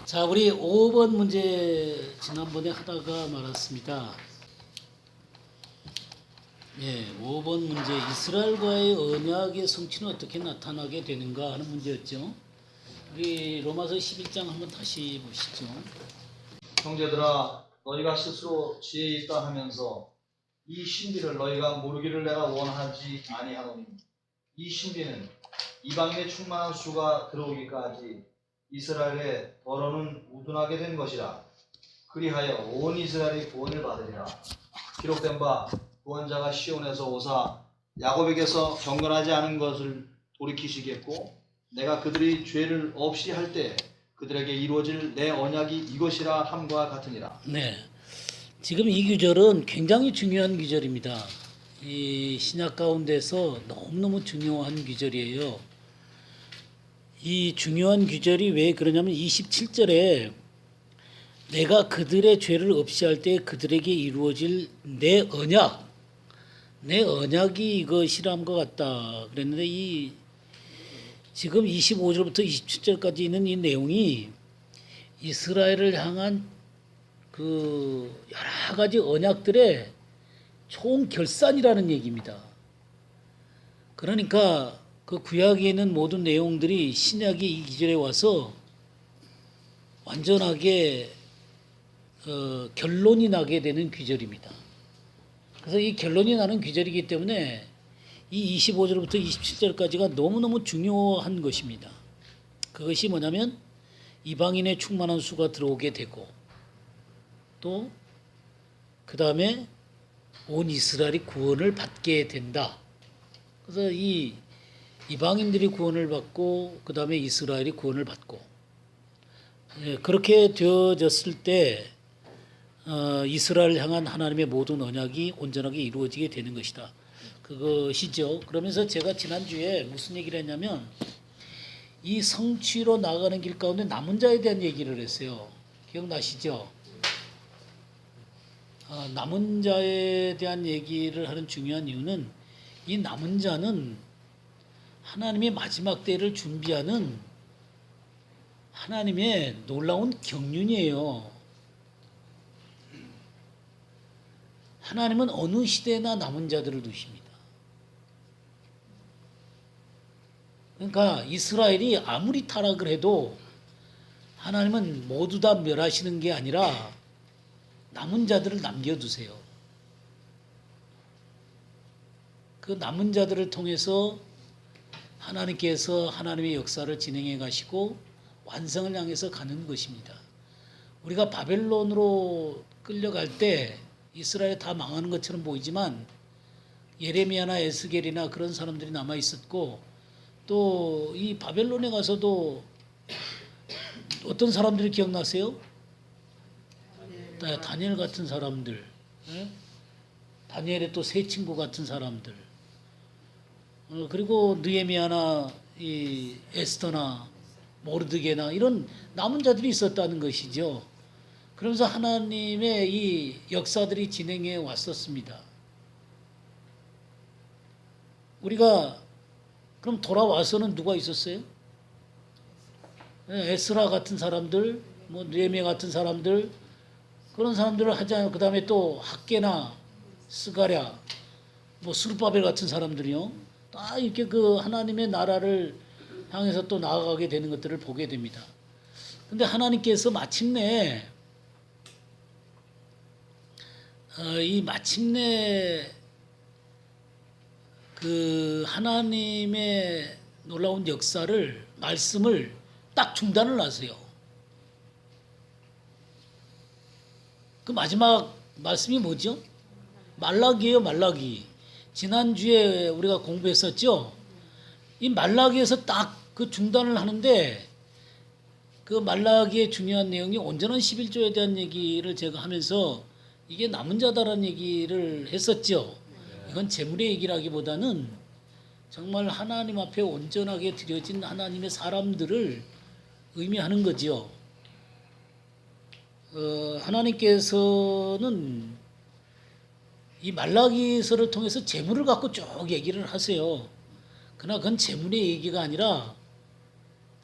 자, 우리 5번 문제 지난번에 하다가 말았습니다. 예, 5번 문제 이스라엘과의 언약의 성취는 어떻게 나타나게 되는가 하는 문제였죠. 우리 로마서 11장 한번 다시 보시죠. 형제들아, 너희가 스스로 지혜 있다 하면서 이 신비를 너희가 모르기를 내가 원하지 아니하노니, 이 신비는 이방인의 충만한 수가 들어오기까지 이스라엘의 더러는 우둔하게 된 것이라. 그리하여 온 이스라엘이 구원을 받으리라. 기록된 바 구원자가 시온에서 오사 야곱에게서 경건하지 않은 것을 돌이키시겠고, 내가 그들이 죄를 없이 할 때 그들에게 이루어질 내 언약이 이것이라 함과 같으니라. 네, 지금 이 구절은 굉장히 중요한 구절입니다. 이 신약 가운데서 너무너무 중요한 구절이에요. 이 중요한 구절이 왜 그러냐면 27절에 내가 그들의 죄를 없이 할 때 그들에게 이루어질 내 언약이 이것이라 함과 같다 그랬는데, 이 지금 25절부터 27절까지 있는 이 내용이 이스라엘을 향한 그 여러 가지 언약들의 총결산이라는 얘기입니다. 그러니까 그 구약에 있는 모든 내용들이 신약의 이 기절에 와서 완전하게 결론이 나게 되는 구절입니다. 그래서 이 결론이 나는 구절이기 때문에 이 25절부터 27절까지가 너무너무 중요한 것입니다. 그것이 뭐냐면 이방인의 충만한 수가 들어오게 되고, 또 그 다음에 온 이스라엘이 구원을 받게 된다. 그래서 이 이방인들이 구원을 받고 그 다음에 이스라엘이 구원을 받고, 그렇게 되어졌을 때 이스라엘을 향한 하나님의 모든 언약이 온전하게 이루어지게 되는 것이다. 그것이죠. 그러면서 제가 지난주에 무슨 얘기를 했냐면 이 성취로 나가는 길 가운데 남은 자에 대한 얘기를 했어요. 기억나시죠? 남은 자에 대한 얘기를 하는 중요한 이유는 이 남은 자는 하나님의 마지막 때를 준비하는 하나님의 놀라운 경륜이에요. 하나님은 어느 시대나 남은 자들을 두십니다. 그러니까 이스라엘이 아무리 타락을 해도 하나님은 모두 다 멸하시는 게 아니라 남은 자들을 남겨두세요. 그 남은 자들을 통해서 하나님께서 하나님의 역사를 진행해 가시고 완성을 향해서 가는 것입니다. 우리가 바벨론으로 끌려갈 때 이스라엘이 다 망하는 것처럼 보이지만 예레미야나 에스겔이나 그런 사람들이 남아 있었고, 또 이 바벨론에 가서도 어떤 사람들이 기억나세요? 다니엘 같은 사람들, 다니엘의 또 세 친구 같은 사람들, 그리고 느헤미야나 이 에스더나 모르드게나 이런 남은 자들이 있었다는 것이죠. 그러면서 하나님의 이 역사들이 진행해 왔었습니다. 우리가 그럼 돌아와서는 누가 있었어요? 에스라 같은 사람들, 뭐 느헤미야 같은 사람들, 그런 사람들을 하잖아요. 그 다음에 또 학개나 스가랴, 뭐 스룹바벨 같은 사람들이요. 다 이렇게 그 하나님의 나라를 향해서 또 나아가게 되는 것들을 보게 됩니다. 근데 하나님께서 마침내 그 하나님의 놀라운 역사를, 말씀을 딱 중단을 하세요. 그 마지막 말씀이 뭐죠? 말라기예요, 말라기. 지난주에 우리가 공부했었죠? 이 말라기에서 딱 그 중단을 하는데, 그 말라기의 중요한 내용이 온전한 11조에 대한 얘기를 제가 하면서 이게 남은 자다라는 얘기를 했었죠. 이건 재물의 얘기라기보다는 정말 하나님 앞에 온전하게 드려진 하나님의 사람들을 의미하는 거죠. 하나님께서는 이 말라기서를 통해서 재물을 갖고 쭉 얘기를 하세요. 그러나 그건 재물의 얘기가 아니라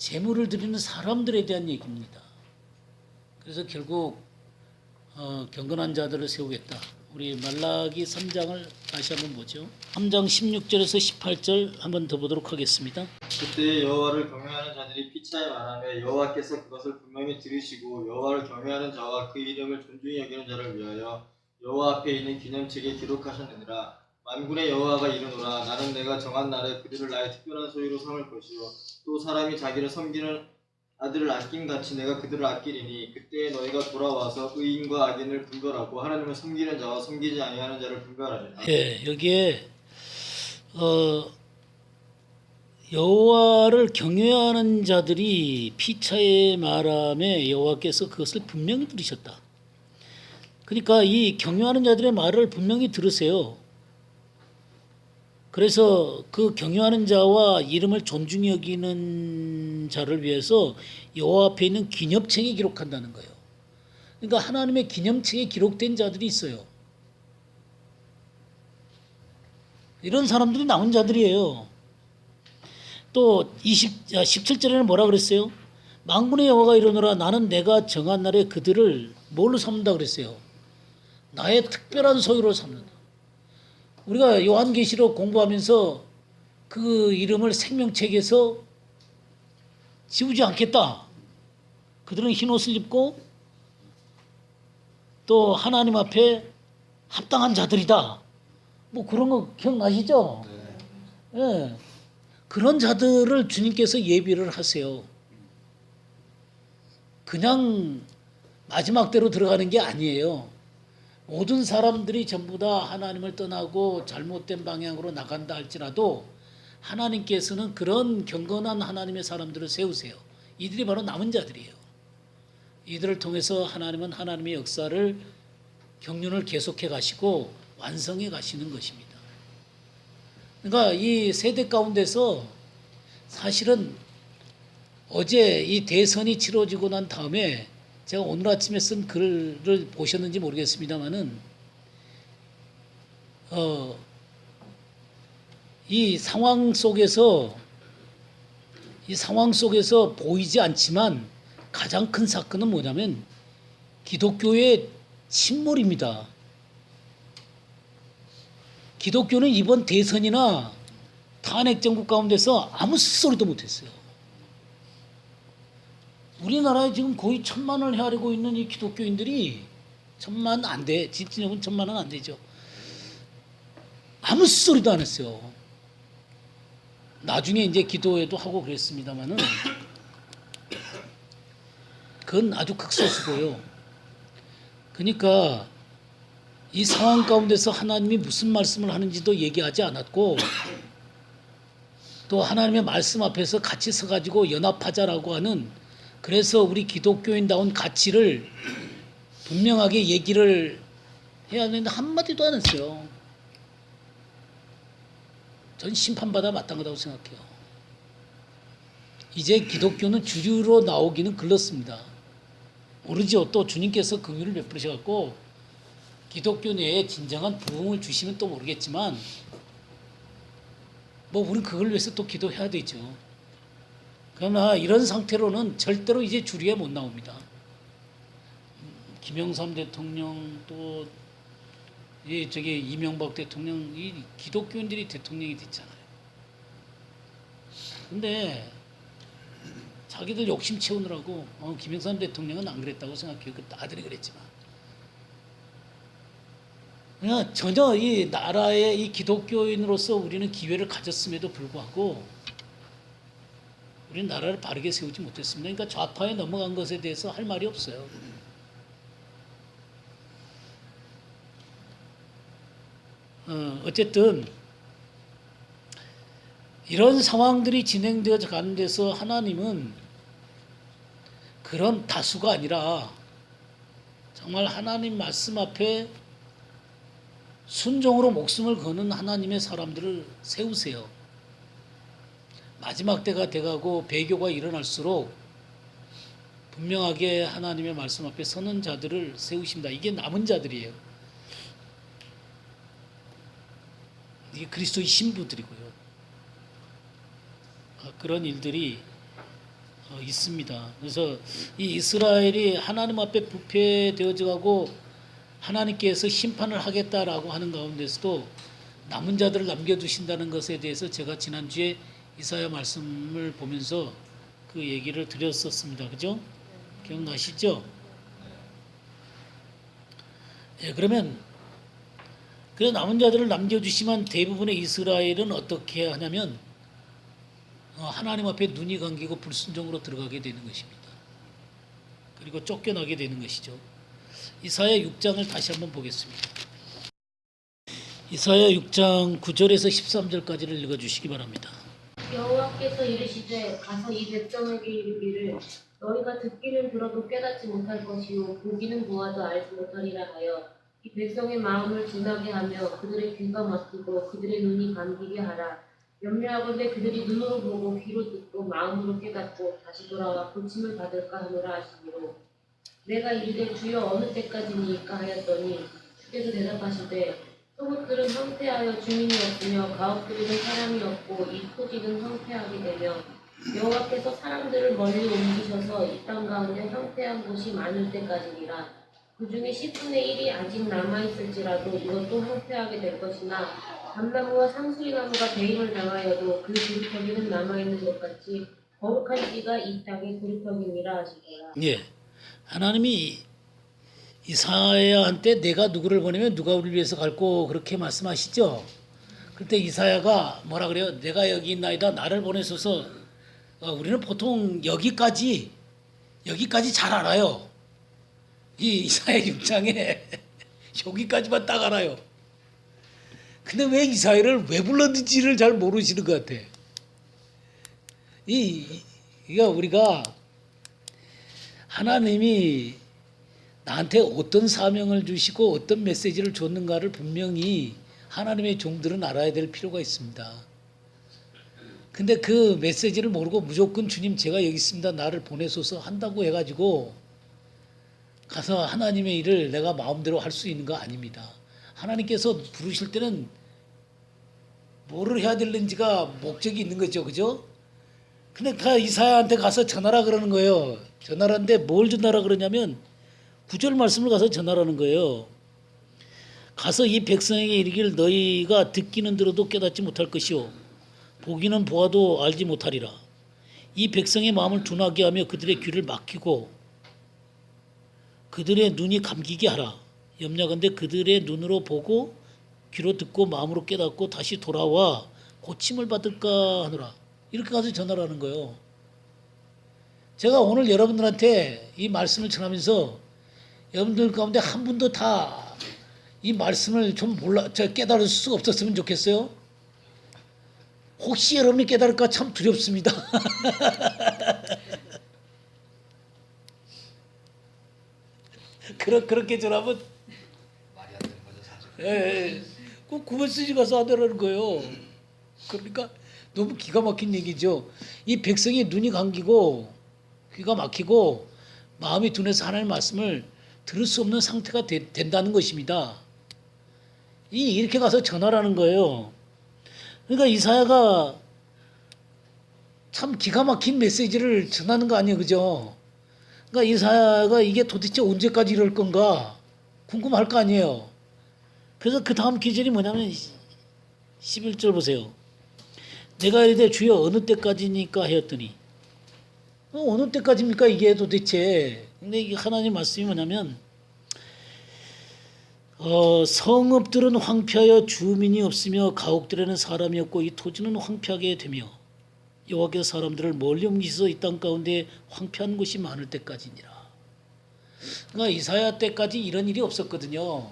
재물을 드리는 사람들에 대한 얘기입니다. 그래서 결국 경건한 자들을 세우겠다. 우리 말라기 3장을 다시 한번 보죠. 3장 16절에서 18절 한번 더 보도록 하겠습니다. 그때 여호와를 경외하는 자들이 피차에 말하며 여호와께서 그것을 분명히 들으시고 여호와를 경외하는 자와 그 이름을 존중히 여기는 자를 위하여 여호와 앞에 있는 기념책에 기록하셨느니라. 만군의 여호와가 이르노라. 나는 내가 정한 날에 그들을 나의 특별한 소유로 삼을 것이요 또 사람이 자기를 섬기는 아들을 아낌같이 내가 그들을 아끼리니 그때 너희가 돌아와서 의인과 악인을 분별하고 하나님을 섬기는 자와 섬기지 아니하는 자를 분별하리라. 예, 여기에 여호와를 경외하는 자들이 피차의 말함에 여호와께서 그것을 분명히 들으셨다. 그러니까 이 경외하는 자들의 말을 분명히 들으세요. 그래서 그 경외하는 자와 이름을 존중히 여기는 자를 위해서 여호와 앞에 있는 기념책에 기록한다는 거예요. 그러니까 하나님의 기념책에 기록된 자들이 있어요. 이런 사람들이 남은 자들이에요. 또 17절에는 뭐라 그랬어요? 만군의 여호와가 이르노라. 나는 내가 정한 날에 그들을 뭘로 삼는다 그랬어요? 나의 특별한 소유로 삼는다. 우리가 요한계시록 공부하면서 그 이름을 생명책에서 지우지 않겠다. 그들은 흰옷을 입고 또 하나님 앞에 합당한 자들이다. 뭐 그런 거 기억나시죠? 예. 그런 자들을 주님께서 예비를 하세요. 그냥 마지막 때로 들어가는 게 아니에요. 모든 사람들이 전부 다 하나님을 떠나고 잘못된 방향으로 나간다 할지라도 하나님께서는 그런 경건한 하나님의 사람들을 세우세요. 이들이 바로 남은 자들이에요. 이들을 통해서 하나님은 하나님의 역사를 경륜을 계속해 가시고 완성해 가시는 것입니다. 그러니까 이 세대 가운데서 사실은 어제 이 대선이 치러지고 난 다음에 제가 오늘 아침에 쓴 글을 보셨는지 모르겠습니다만은 이 상황 속에서 보이지 않지만 가장 큰 사건은 뭐냐면 기독교의 침몰입니다. 기독교는 이번 대선이나 탄핵 정국 가운데서 아무 소리도 못했어요. 우리나라에 지금 거의 1,000만을 헤아리고 있는 이 기독교인들이 1,000만 안 돼. 진짜는 1,000만은 안 되죠. 아무 소리도 안 했어요. 나중에 이제 기도회도 하고 그랬습니다만은 그건 아주 극소수고요. 그러니까 이 상황 가운데서 하나님이 무슨 말씀을 하는지도 얘기하지 않았고 또 하나님의 말씀 앞에서 같이 서가지고 연합하자라고 하는 그래서 우리 기독교인다운 가치를 분명하게 얘기를 해야 하는데 한마디도 안 했어요. 전 심판받아 마땅하다고 생각해요. 이제 기독교는 주류로 나오기는 글렀습니다. 오르지요. 또 주님께서 긍휼을 베푸셔갖고 기독교 내에 진정한 부흥을 주시면 또 모르겠지만 뭐 우리는 그걸 위해서 또 기도해야 되죠. 그러나 이런 상태로는 절대로 이제 주류에 못 나옵니다. 김영삼 대통령 또 이명박 대통령 이 기독교인들이 대통령이 됐잖아요. 근데 자기들 욕심 채우느라고 김영삼 대통령은 안 그랬다고 생각해요. 그 아들이 그랬지만 그냥 전혀 이 나라의 이 기독교인으로서 우리는 기회를 가졌음에도 불구하고 우리는 나라를 바르게 세우지 못했습니다. 그러니까 좌파에 넘어간 것에 대해서 할 말이 없어요. 어쨌든 이런 상황들이 진행되어 가는 데서 하나님은 그런 다수가 아니라 정말 하나님 말씀 앞에 순종으로 목숨을 거는 하나님의 사람들을 세우세요. 마지막 때가 돼가고 배교가 일어날수록 분명하게 하나님의 말씀 앞에 서는 자들을 세우십니다. 이게 남은 자들이에요. 이게 그리스도의 신부들이고요. 그런 일들이 있습니다. 그래서 이 이스라엘이 하나님 앞에 부패되어져 가고 하나님께서 심판을 하겠다라고 하는 가운데서도 남은 자들을 남겨두신다는 것에 대해서 제가 지난주에 이사야 말씀을 보면서 그 얘기를 드렸었습니다. 그죠? 기억나시죠? 예, 그러면 그 남은 자들을 남겨주시면 대부분의 이스라엘은 어떻게 하냐면 하나님 앞에 눈이 감기고 불순종으로 들어가게 되는 것입니다. 그리고 쫓겨나게 되는 것이죠. 이사야 6장을 다시 한번 보겠습니다. 이사야 6장 9절에서 13절까지를 읽어주시기 바랍니다. 여호와께서 이르시되 가서 이 백성에게 이르기를 너희가 듣기는 들어도 깨닫지 못할 것이요 보기는 보아도 알지 못하리라 하여 이 백성의 마음을 둔하게 하며 그들의 귀가 막히고 그들의 눈이 감기게 하라. 염려하건대 그들이 눈으로 보고 귀로 듣고 마음으로 깨닫고 다시 돌아와 고침을 받을까 하노라 하시기로 내가 이르되 주여 어느 때까지니까 하였더니 주께서 대답하시되 토국들은 황폐하여 주민이 없으며 가옥들에는 사람이 없고 이 토지는 황폐하게 되며 여호와께서 사람들을 멀리 옮기셔서 이 땅 가운데 황폐한 곳이 많을 때까지니라. 그 중에 10분의 1이 아직 남아있을지라도 이것도 황폐하게 될 것이나 감나무와 상수리나무가 배임을 당하여도 그 구루터기는 남아있는 것 같이 거룩한 씨가 이 땅의 구루터기니라 하시더라. 예, 하나님이 이사야한테 내가 누구를 보내면 누가 우리를 위해서 갈고 그렇게 말씀하시죠. 그때 이사야가 뭐라 그래요? 내가 여기 있나이다 나를 보내소서. 우리는 보통 여기까지 잘 알아요. 이 이사야 6장에 여기까지만 딱 알아요. 근데 왜 이사야를 왜 불렀는지를 잘 모르시는 것 같아. 이거 우리가 하나님이 나한테 어떤 사명을 주시고 어떤 메시지를 줬는가를 분명히 하나님의 종들은 알아야 될 필요가 있습니다. 근데 그 메시지를 모르고 무조건 주님 제가 여기 있습니다. 나를 보내소서 한다고 해가지고 가서 하나님의 일을 내가 마음대로 할 수 있는 거 아닙니다. 하나님께서 부르실 때는 뭐를 해야 되는지가 목적이 있는 거죠. 그죠? 근데 이사야한테 가서 전하라 그러는 거예요. 전하라는데 뭘 전하라 그러냐면 9절 말씀을 가서 전하라는 거예요. 가서 이 백성에게 이르기를 너희가 듣기는 들어도 깨닫지 못할 것이요 보기는 보아도 알지 못하리라. 이 백성의 마음을 둔하게 하며 그들의 귀를 막히고 그들의 눈이 감기게 하라. 염려건대 그들의 눈으로 보고 귀로 듣고 마음으로 깨닫고 다시 돌아와 고침을 받을까 하노라. 이렇게 가서 전하라는 거예요. 제가 오늘 여러분들한테 이 말씀을 전하면서 여러분들 가운데 한 분도 다 이 말씀을 좀 깨달을 수 없었으면 좋겠어요. 혹시 여러분이 깨달을까 참 두렵습니다. 그렇게 전하면 말이 안 되는 거죠 사실. 예, 그 구분 쓰지 가서 하더라는 거예요. 그러니까 너무 기가 막힌 얘기죠. 이 백성이 눈이 감기고 귀가 막히고 마음이 둔해서 하나님의 말씀을 들을 수 없는 상태가 된다는 것입니다. 이렇게 가서 전하라는 거예요. 그러니까 이사야가 참 기가 막힌 메시지를 전하는 거 아니에요, 그죠? 그러니까 이사야가 이게 도대체 언제까지 이럴 건가 궁금할 거 아니에요. 그래서 그 다음 기절이 뭐냐면 11절 보세요. 내가 이르되 주여 어느 때까지니까 하였더니 어느 때까지입니까 이게 도대체. 근데 이게 하나님 말씀이 뭐냐면 성읍들은 황폐하여 주민이 없으며 가옥들에는 사람이 없고 이 토지는 황폐하게 되며 여호와께서 사람들을 멀리 옮기셔서 이 땅 가운데 황폐한 곳이 많을 때까지니라. 그러니까 이사야 때까지 이런 일이 없었거든요.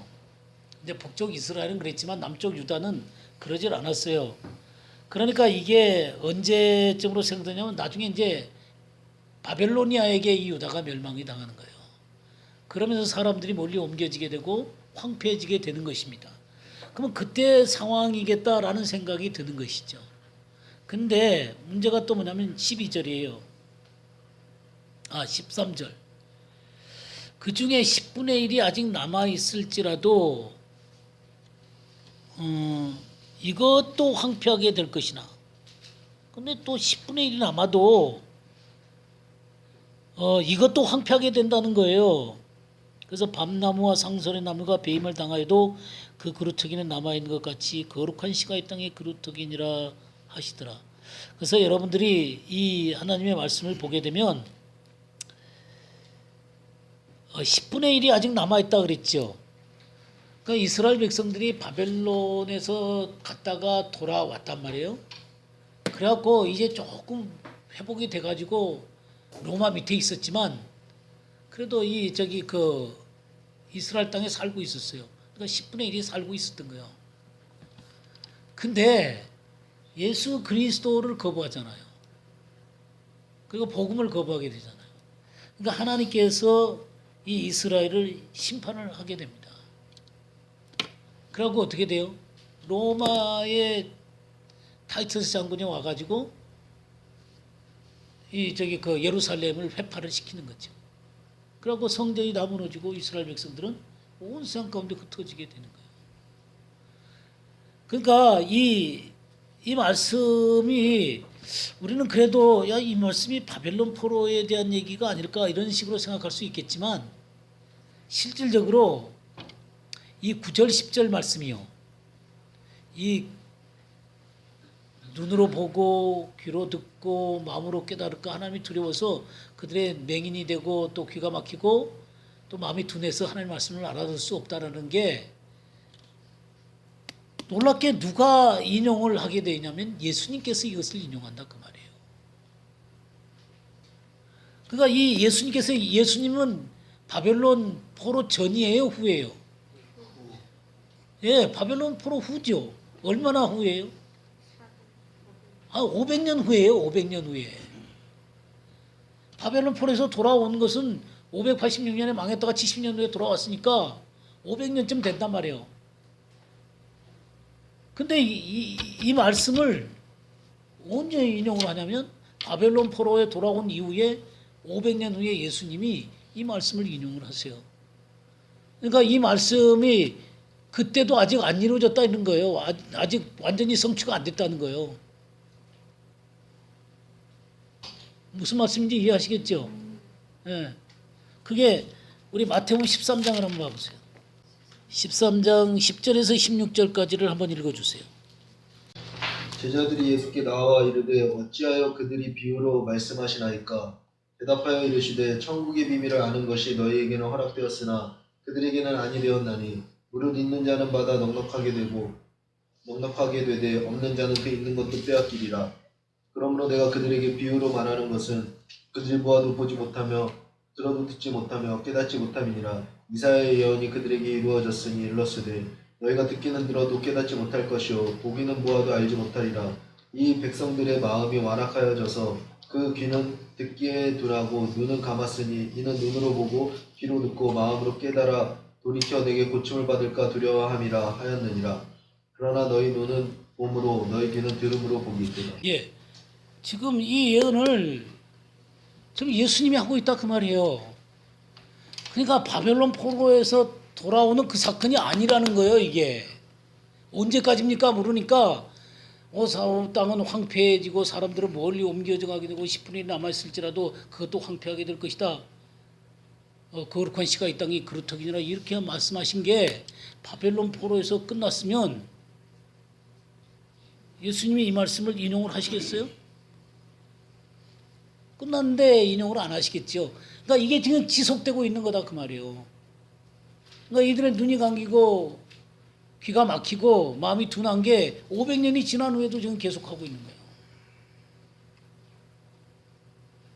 근데 북쪽 이스라엘은 그랬지만 남쪽 유다는 그러질 않았어요. 그러니까 이게 언제쯤으로 생각되냐면 나중에 이제 바벨로니아에게 이 유다가 멸망이 당하는 거예요. 그러면서 사람들이 멀리 옮겨지게 되고 황폐해지게 되는 것입니다. 그러면 그때 상황이겠다라는 생각이 드는 것이죠. 근데 문제가 또 뭐냐면 12절이에요. 13절. 그 중에 10분의 1이 아직 남아있을지라도 이것도 황폐하게 될 것이나 근데 또 10분의 1이 남아도 이것도 황폐하게 된다는 거예요. 그래서 밤나무와 상설의 나무가 배임을 당하여도 그 그루터기는 남아있는 것 같이 거룩한 씨가 이 땅에 그루터기니라 하시더라. 그래서 여러분들이 이 하나님의 말씀을 보게 되면 10분의 1이 아직 남아있다 그랬죠. 그러니까 이스라엘 백성들이 바벨론에서 갔다가 돌아왔단 말이에요. 그래갖고 이제 조금 회복이 돼가지고 로마 밑에 있었지만 그래도 이스라엘 땅에 살고 있었어요. 그러니까 10분의 1이 살고 있었던 거예요. 근데 예수 그리스도를 거부하잖아요. 그리고 복음을 거부하게 되잖아요. 그러니까 하나님께서 이 이스라엘을 심판을 하게 됩니다. 그리고 어떻게 돼요? 로마의 타이터스 장군이 와가지고 예루살렘을 회파를 시키는 거죠. 그리고 성전이 다 무너지고 이스라엘 백성들은 온 세상 가운데 흩어지게 되는 거예요. 그러니까 이 말씀이 우리는 그래도 이 말씀이 바벨론 포로에 대한 얘기가 아닐까 이런 식으로 생각할 수 있겠지만 실질적으로 이 9절 10절 말씀이요. 이 눈으로 보고 귀로 듣고 마음으로 깨달을까 하나님이 두려워서 그들의 맹인이 되고 또 귀가 막히고 또 마음이 둔해서 하나님의 말씀을 알아들 수 없다라는 게 놀랍게 누가 인용을 하게 되냐면 예수님께서 이것을 인용한다 그 말이에요. 그러니까 이 예수님은 바벨론 포로 전이에요 후예요? 예, 바벨론 포로 후죠. 얼마나 후예요? 500년 후예요. 500년 후에. 바벨론 포로에서 돌아온 것은 586년에 망했다가 70년 후에 돌아왔으니까 500년쯤 된단 말이에요. 근데 이 말씀을 언제 인용을 하냐면 바벨론 포로에 돌아온 이후에 500년 후에 예수님이 이 말씀을 인용을 하세요. 그러니까 이 말씀이 그때도 아직 안 이루어졌다 이런 거예요. 아직 완전히 성취가 안 됐다는 거예요. 무슨 말씀인지 이해하시겠죠? 예. 그게 우리 마태복음 13장을 한번 봐보세요. 13장 10절에서 16절까지를 한번 읽어주세요. 제자들이 예수께 나와 이르되 어찌하여 그들이 비유로 말씀하시나이까? 대답하여 이르시되 천국의 비밀을 아는 것이 너희에게는 허락되었으나 그들에게는 아니 되었나니 무릇 있는 자는 받아 넉넉하게 되되 없는 자는 그 있는 것도 빼앗기리라. 그러므로 내가 그들에게 비유로 말하는 것은 그들이 보아도 보지 못하며 들어도 듣지 못하며 깨닫지 못함이니라. 이사야의 예언이 그들에게 이루어졌으니 일렀으되 너희가 듣기는 들어도 깨닫지 못할 것이요 보기는 보아도 알지 못하리라. 이 백성들의 마음이 완악하여져서 그 귀는 듣기에 둔하고 눈은 감았으니 이는 눈으로 보고 귀로 듣고 마음으로 깨달아 돌이켜 내게 고침을 받을까 두려워함이라 하였느니라. 그러나 너희 눈은 봄으로 너희 귀는 들음으로 복이 있도다. 예. 지금 이 예언을 지금 예수님이 하고 있다 그 말이에요. 그러니까 바벨론 포로에서 돌아오는 그 사건이 아니라는 거예요. 이게 언제까지입니까? 모르니까 땅은 황폐해지고 사람들은 멀리 옮겨져 가게 되고 10분의 1 남아있을지라도 그것도 황폐하게 될 것이다. 거룩한 씨가 이 땅이 그루터기니라 이렇게 말씀하신 게 바벨론 포로에서 끝났으면 예수님이 이 말씀을 인용을 하시겠어요? 끝났는데 인용을 안 하시겠죠. 그러니까 이게 지금 지속되고 있는 거다 그 말이에요. 그러니까 이들의 눈이 감기고 귀가 막히고 마음이 둔한 게 500년이 지난 후에도 지금 계속하고 있는 거예요.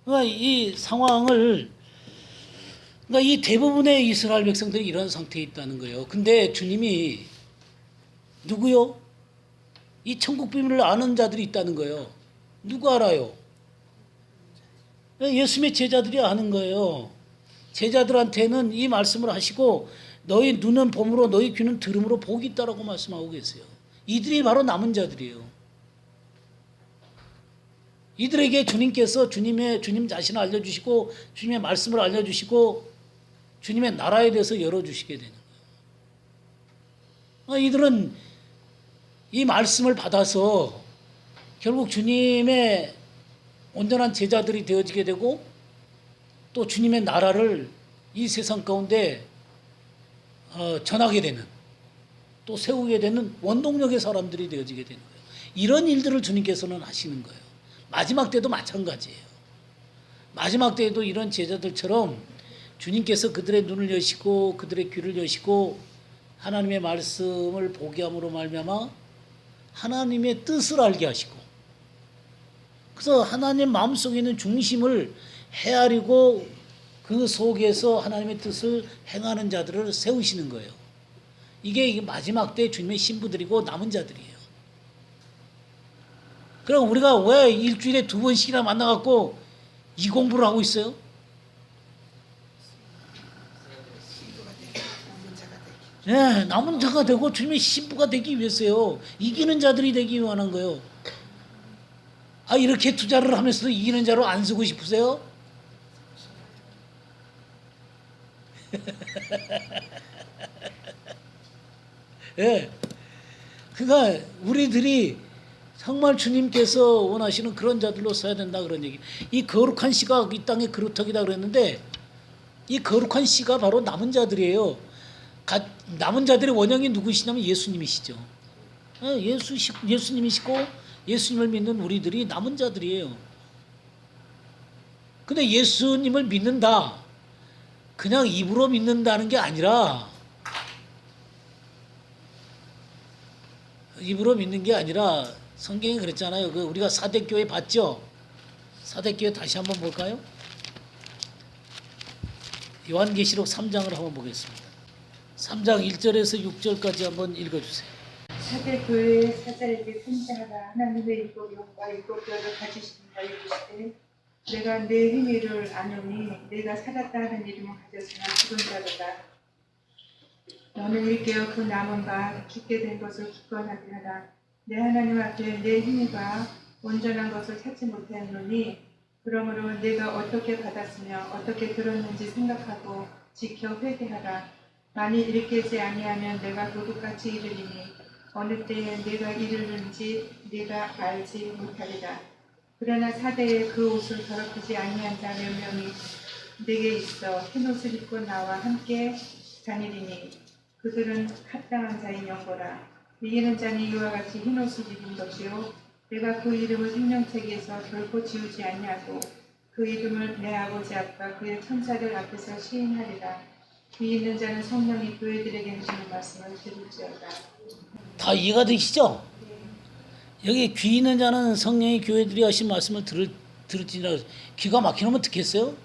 그러니까 이 상황을 그러니까 이 대부분의 이스라엘 백성들이 이런 상태에 있다는 거예요. 근데 주님이 누구요? 이 천국 비밀을 아는 자들이 있다는 거예요. 누가 알아요? 예수님의 제자들이 아는 거예요. 제자들한테는 이 말씀을 하시고 너희 눈은 봄으로 너희 귀는 들음으로 복이 있다라고 말씀하고 계세요. 이들이 바로 남은 자들이에요. 이들에게 주님께서 주님 자신을 알려주시고 주님의 말씀을 알려주시고 주님의 나라에 대해서 열어주시게 되는 거예요. 이들은 이 말씀을 받아서 결국 주님의 온전한 제자들이 되어지게 되고 또 주님의 나라를 이 세상 가운데 전하게 되는, 또 세우게 되는 원동력의 사람들이 되어지게 되는 거예요. 이런 일들을 주님께서는 하시는 거예요. 마지막 때도 마찬가지예요. 마지막 때에도 이런 제자들처럼 주님께서 그들의 눈을 여시고 그들의 귀를 여시고 하나님의 말씀을 보게 함으로 말미암아 하나님의 뜻을 알게 하시고, 그래서 하나님 마음속에 있는 중심을 헤아리고 그 속에서 하나님의 뜻을 행하는 자들을 세우시는 거예요. 이게 마지막 때 주님의 신부들이고 남은 자들이에요. 그럼 우리가 왜 일주일에 2번씩이나 만나갖고 이 공부를 하고 있어요? 네, 남은 자가 되고 주님의 신부가 되기 위해서요. 이기는 자들이 되기 위한 거예요. 아, 이렇게 투자를 하면서도 이기는 자로 안 쓰고 싶으세요? 예. 그러니까 우리들이 정말 주님께서 원하시는 그런 자들로 서야 된다, 그런 얘기. 이 거룩한 씨가 이 땅의 그루터기다 그랬는데, 이 거룩한 씨가 바로 남은 자들이에요. 남은 자들의 원형이 누구시냐면 예수님이시죠. 예수님이시고 예수님을 믿는 우리들이 남은 자들이에요. 근데 예수님을 믿는다, 그냥 입으로 믿는다는 게 아니라, 입으로 믿는 게 아니라 성경이 그랬잖아요. 우리가 사대교회 봤죠? 사대교회 다시 한번 볼까요? 요한계시록 3장을 한번 보겠습니다. 3장 1절에서 6절까지 한번 읽어주세요. 사대 교회의 사자에게 편지하라. 하나님의 일곱 영과 일곱 별을 가지신 자 이르시되 내가 내 행위를 아노니 내가 살았다 하는 이름은 가졌으나 죽은 자로다. 너는 일깨어 그 남은 바 죽게 된 것을 기권하게 하라. 내 하나님 앞에 내 행위가 온전한 것을 찾지 못하노니 그러므로 내가 어떻게 받았으며 어떻게 들었는지 생각하고 지켜 회개하라. 만일 일깨지 아니하면 내가 도둑같이 이르리니 어느 때에 내가 이르는지 내가 알지 못하리라. 그러나 사대에 그 옷을 더럽히지 아니한 자 몇 명이 내게 있어 흰 옷을 입고 나와 함께 다니리니 그들은 합당한 자인 영거라. 이기는 자니 이와 같이 흰 옷을 입은 것이요 내가 그 이름을 생명책에서 결코 지우지 아니하고 그 이름을 내 아버지 앞과 그의 천사들 앞에서 시인하리라. 귀 있는 자는 성령이 교회들에게 주시는 말씀을 들을지어다. 다 이해가 되시죠? 여기 귀 있는 자는 성령이 교회들이 하신 말씀을 들을지니라. 귀가 막히면 듣겠어요?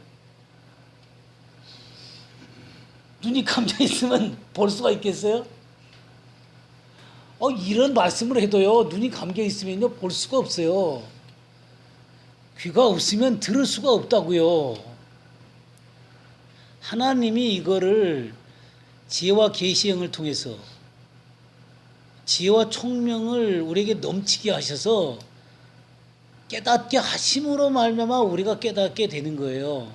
눈이 감겨 있으면 볼 수가 있겠어요? 이런 말씀을 해도요, 눈이 감겨 있으면요, 볼 수가 없어요. 귀가 없으면 들을 수가 없다고요. 하나님이 이거를 지혜와 계시형을 통해서 지혜와 총명을 우리에게 넘치게 하셔서 깨닫게 하심으로 말미암아 우리가 깨닫게 되는 거예요.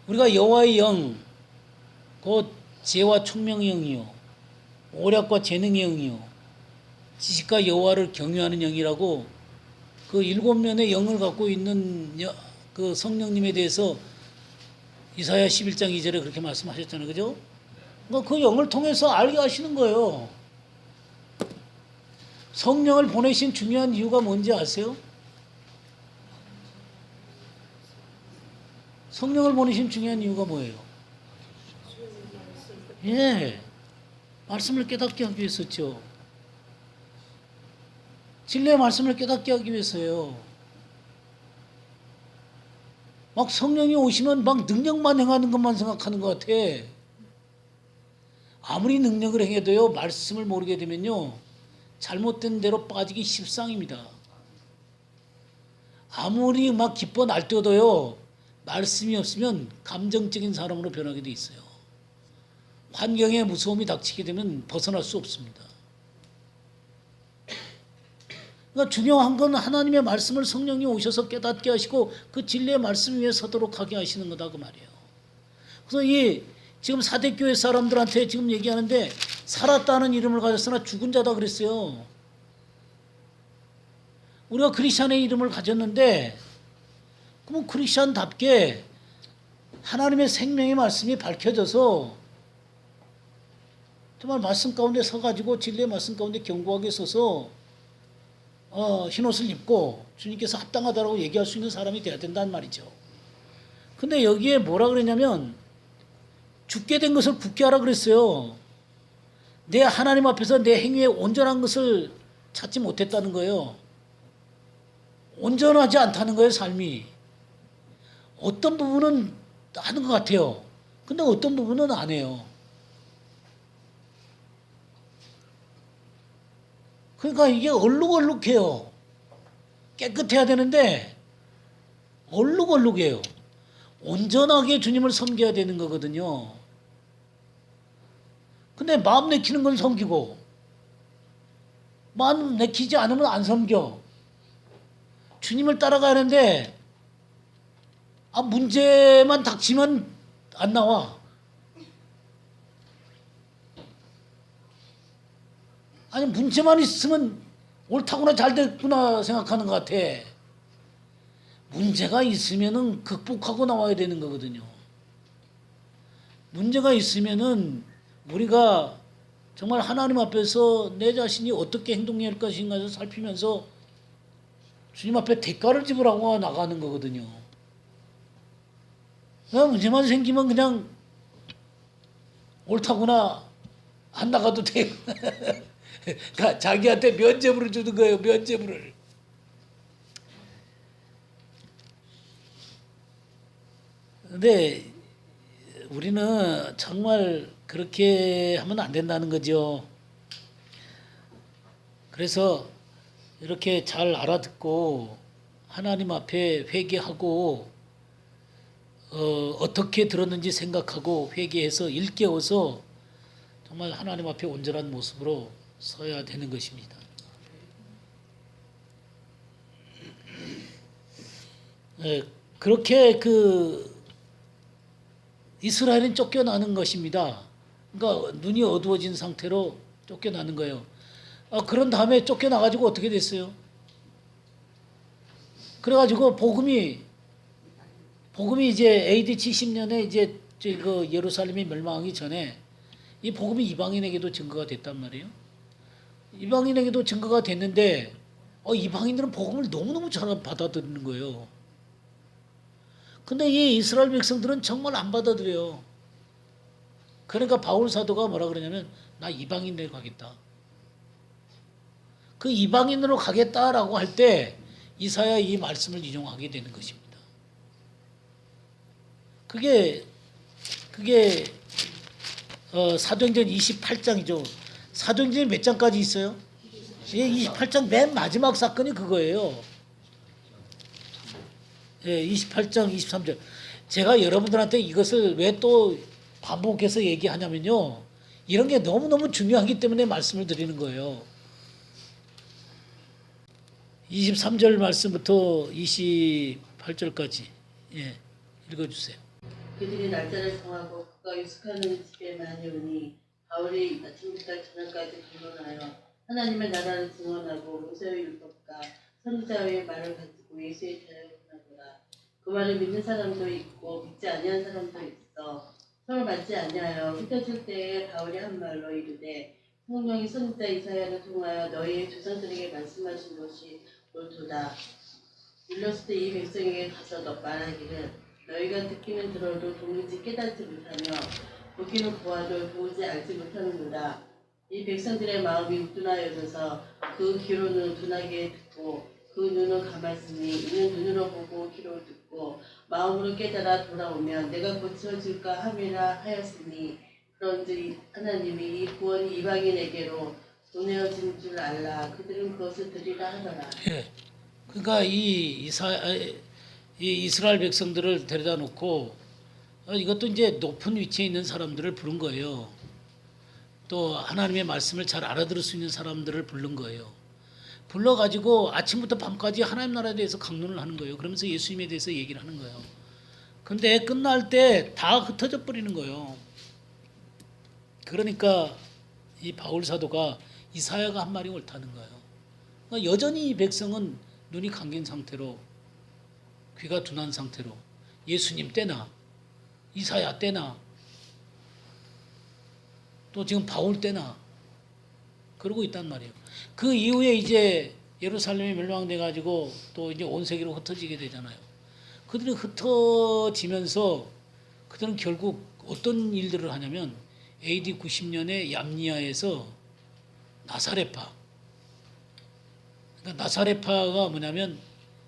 우리가 여호와의 영, 곧 지혜와 총명의 영이요, 오략과 재능의 영이요, 지식과 여호와를 경유하는 영이라고 그 7면의 영을 갖고 있는 그 성령님에 대해서 이사야 11장 2절에 그렇게 말씀하셨잖아요. 그죠? 그 영을 통해서 알게 하시는 거예요. 성령을 보내신 중요한 이유가 뭔지 아세요? 성령을 보내신 중요한 이유가 뭐예요? 예, 말씀을 깨닫게 하기 위해서죠. 진리의 말씀을 깨닫게 하기 위해서요. 막 성령이 오시면 막 능력만 행하는 것만 생각하는 것 같아. 아무리 능력을 행해도요, 말씀을 모르게 되면요, 잘못된 대로 빠지기 십상입니다. 아무리 막 기뻐 날뛰어도요, 말씀이 없으면 감정적인 사람으로 변하게 돼 있어요. 환경에 무서움이 닥치게 되면 벗어날 수 없습니다. 그러니까 중요한 건 하나님의 말씀을 성령이 오셔서 깨닫게 하시고 그 진리의 말씀 위에 서도록 하게 하시는 거다, 그 말이에요. 그래서 이 지금 사대교회 사람들한테 지금 얘기하는데 살았다는 이름을 가졌으나 죽은 자다 그랬어요. 우리가 크리스찬의 이름을 가졌는데 그럼 크리스찬답게 하나님의 생명의 말씀이 밝혀져서 정말 말씀 가운데 서가지고 진리의 말씀 가운데 견고하게 서서 흰옷을 입고 주님께서 합당하다라고 얘기할 수 있는 사람이 돼야 된다는 말이죠. 근데 여기에 뭐라 그랬냐면 죽게 된 것을 굳게 하라 그랬어요. 내 하나님 앞에서 내 행위에 온전한 것을 찾지 못했다는 거예요. 온전하지 않다는 거예요, 삶이. 어떤 부분은 하는 것 같아요. 근데 어떤 부분은 안 해요. 그러니까 이게 얼룩얼룩해요. 깨끗해야 되는데 얼룩얼룩해요. 온전하게 주님을 섬겨야 되는 거거든요. 근데 마음 내키는 건 섬기고 마음 내키지 않으면 안 섬겨. 주님을 따라가는데 문제만 닥치면 안 나와. 아니 문제만 있으면 옳다구나 잘 됐구나 생각하는 것 같아. 문제가 있으면은 극복하고 나와야 되는 거거든요. 문제가 있으면은 우리가 정말 하나님 앞에서 내 자신이 어떻게 행동해야 할 것인가를 살피면서 주님 앞에 대가를 지불하고 나가는 거거든요. 그냥 문제만 생기면 그냥 옳다구나 안 나가도 돼. 그러니까 자기한테 면죄부를 주는 거예요. 면죄부를. 근데 우리는 정말 그렇게 하면 안 된다는 거죠. 그래서 이렇게 잘 알아듣고 하나님 앞에 회개하고 어떻게 들었는지 생각하고 회개해서 일깨워서 정말 하나님 앞에 온전한 모습으로 서야 되는 것입니다. 그렇게 이스라엘은 쫓겨나는 것입니다. 그러니까 눈이 어두워진 상태로 쫓겨나는 거예요. 그런 다음에 쫓겨나가지고 어떻게 됐어요? 그래가지고 복음이 이제 AD 70년에 이제 그 예루살렘이 멸망하기 전에 이 복음이 이방인에게도 증거가 됐단 말이에요. 이방인에게도 증거가 됐는데 이방인들은 복음을 너무너무 잘 받아들이는 거예요. 근데 이 이스라엘 백성들은 정말 안 받아들여요. 그러니까 바울 사도가 뭐라 그러냐면 나 이방인으로 가겠다. 그 이방인으로 가겠다라고 할 때 이사야 이 말씀을 인용하게 되는 것입니다. 그게 사도행전 28장이죠. 사도행전이 몇 장까지 있어요? 28장 맨 마지막 사건이 그거예요. 28장 23절. 제가 여러분들한테 이것을 왜 또 반복해서 얘기하냐면요. 이런 게 너무너무 중요하기 때문에 말씀을 드리는 거예요. 23절 말씀부터 28절까지 읽어주세요. 그들이 날짜를 정하고 그가 유숙하는 집에 많이 오니 바울이 아침부터 저녁까지 변론하여 하나님의 나라를 증언하고 모세의 율법과 선지자의 말을 가지고 예수의 자를 전하더라. 그 말을 믿는 사람도 있고 믿지 아니한 사람도 있어. 서로 맞지 아니하여 흩어질 때에 바울이 한 말로 이르되 성령이 선지자 이사야를 통하여 너희의 조상들에게 말씀하신 것이 옳도다. 일렀을 때 이 백성에게 가서 말하기를 너희가 듣기는 들어도 도무지 깨닫지 못하며 보기는 보아도 도무지 알지 못하는도다. 이 백성들의 마음이 우둔하여져서 그 귀로는 둔하게 듣고 그 눈은 감았으니 이는 눈으로 보고 귀로 듣고 마음으로 깨달아 돌아오면 내가 고쳐질까 함이라 하였으니 그런즉 하나님이 이 구원이 이방인에게로 보내어진 줄 알라. 그들은 그것을 들으라 하더라. 그러니까 이 이스라엘 백성들을 데려다 놓고 이것도 이제 높은 위치에 있는 사람들을 부른 거예요. 또 하나님의 말씀을 잘 알아들을 수 있는 사람들을 부른 거예요. 불러가지고 아침부터 밤까지 하나님 나라에 대해서 강론을 하는 거예요. 그러면서 예수님에 대해서 얘기를 하는 거예요. 근데 끝날 때 다 흩어져 버리는 거예요. 그러니까 이 바울 사도가 이사야가 한 말이 옳다는 거예요. 그러니까 여전히 이 백성은 눈이 감긴 상태로 귀가 둔한 상태로 예수님 때나 이사야 때나 또 지금 바울 때나 그러고 있단 말이에요. 그 이후에 이제 예루살렘이 멸망돼 가지고 또 이제 온 세계로 흩어지게 되잖아요. 그들이 흩어지면서 그들은 결국 어떤 일들을 하냐면 AD 90년에 얌니아에서 나사렛파, 그러니까 나사렛파가 뭐냐면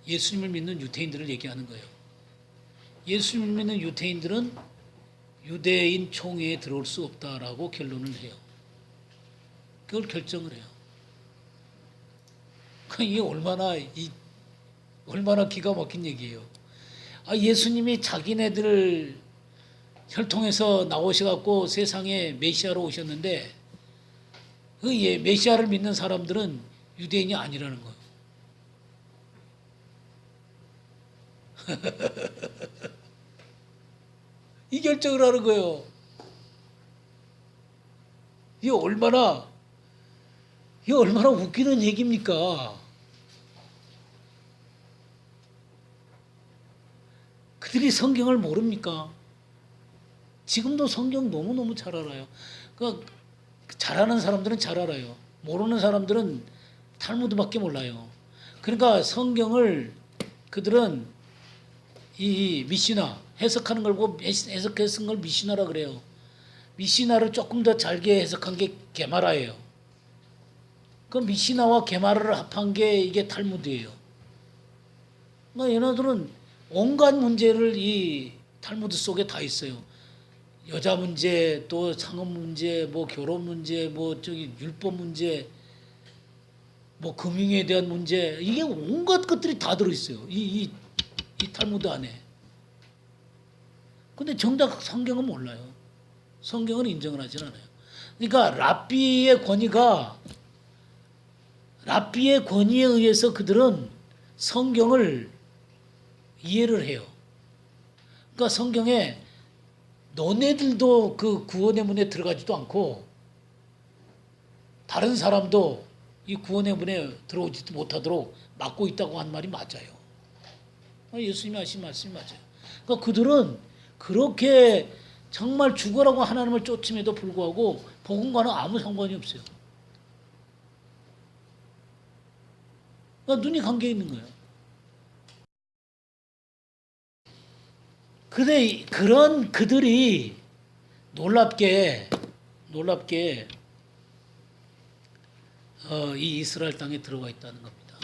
예수님을 믿는 유대인들을 얘기하는 거예요. 예수님을 믿는 유대인들은 유대인 총회에 들어올 수 없다라고 결론을 해요. 그걸 결정을 해요. 이게 얼마나 기가 막힌 얘기예요. 예수님이 자기네들 혈통에서 나오셔갖고 세상에 메시아로 오셨는데 그 메시아를 믿는 사람들은 유대인이 아니라는 거예요. 이 결정을 하는 거예요. 이게 얼마나 웃기는 얘기입니까? 그들이 성경을 모릅니까? 지금도 성경 너무너무 잘 알아요. 그러니까 잘하는 사람들은 잘 알아요. 모르는 사람들은 탈무드밖에 몰라요. 그러니까 성경을 그들은 이 미시나 해석하는 걸 보고 해석해서 쓴 걸 미시나라 그래요. 미시나를 조금 더 잘게 해석한 게 게마라예요. 그 미시나와 게마라를 합한 게 이게 탈무드예요. 그러니까 얘네들은 온갖 문제를 이 탈무드 속에 다 있어요. 여자 문제, 또 상업 문제, 뭐 결혼 문제, 뭐 저기 율법 문제, 뭐 금융에 대한 문제, 이게 온갖 것들이 다 들어 있어요. 이 탈무드 안에. 근데 정작 성경은 몰라요. 성경은 인정을 하진 않아요. 그러니까 랍비의 권위에 의해서 그들은 성경을 이해를 해요. 그러니까 성경에 너네들도 그 구원의 문에 들어가지도 않고 다른 사람도 이 구원의 문에 들어오지도 못하도록 막고 있다고 한 말이 맞아요. 예수님이 하신 말씀이 맞아요. 그러니까 그들은 그렇게 정말 죽으라고 하나님을 쫓음에도 불구하고 복음과는 아무 상관이 없어요. 그러니까 눈이 감겨 있는 거예요. 근데 그런 그들이 놀랍게 이 이스라엘 땅에 들어와 있다는 겁니다.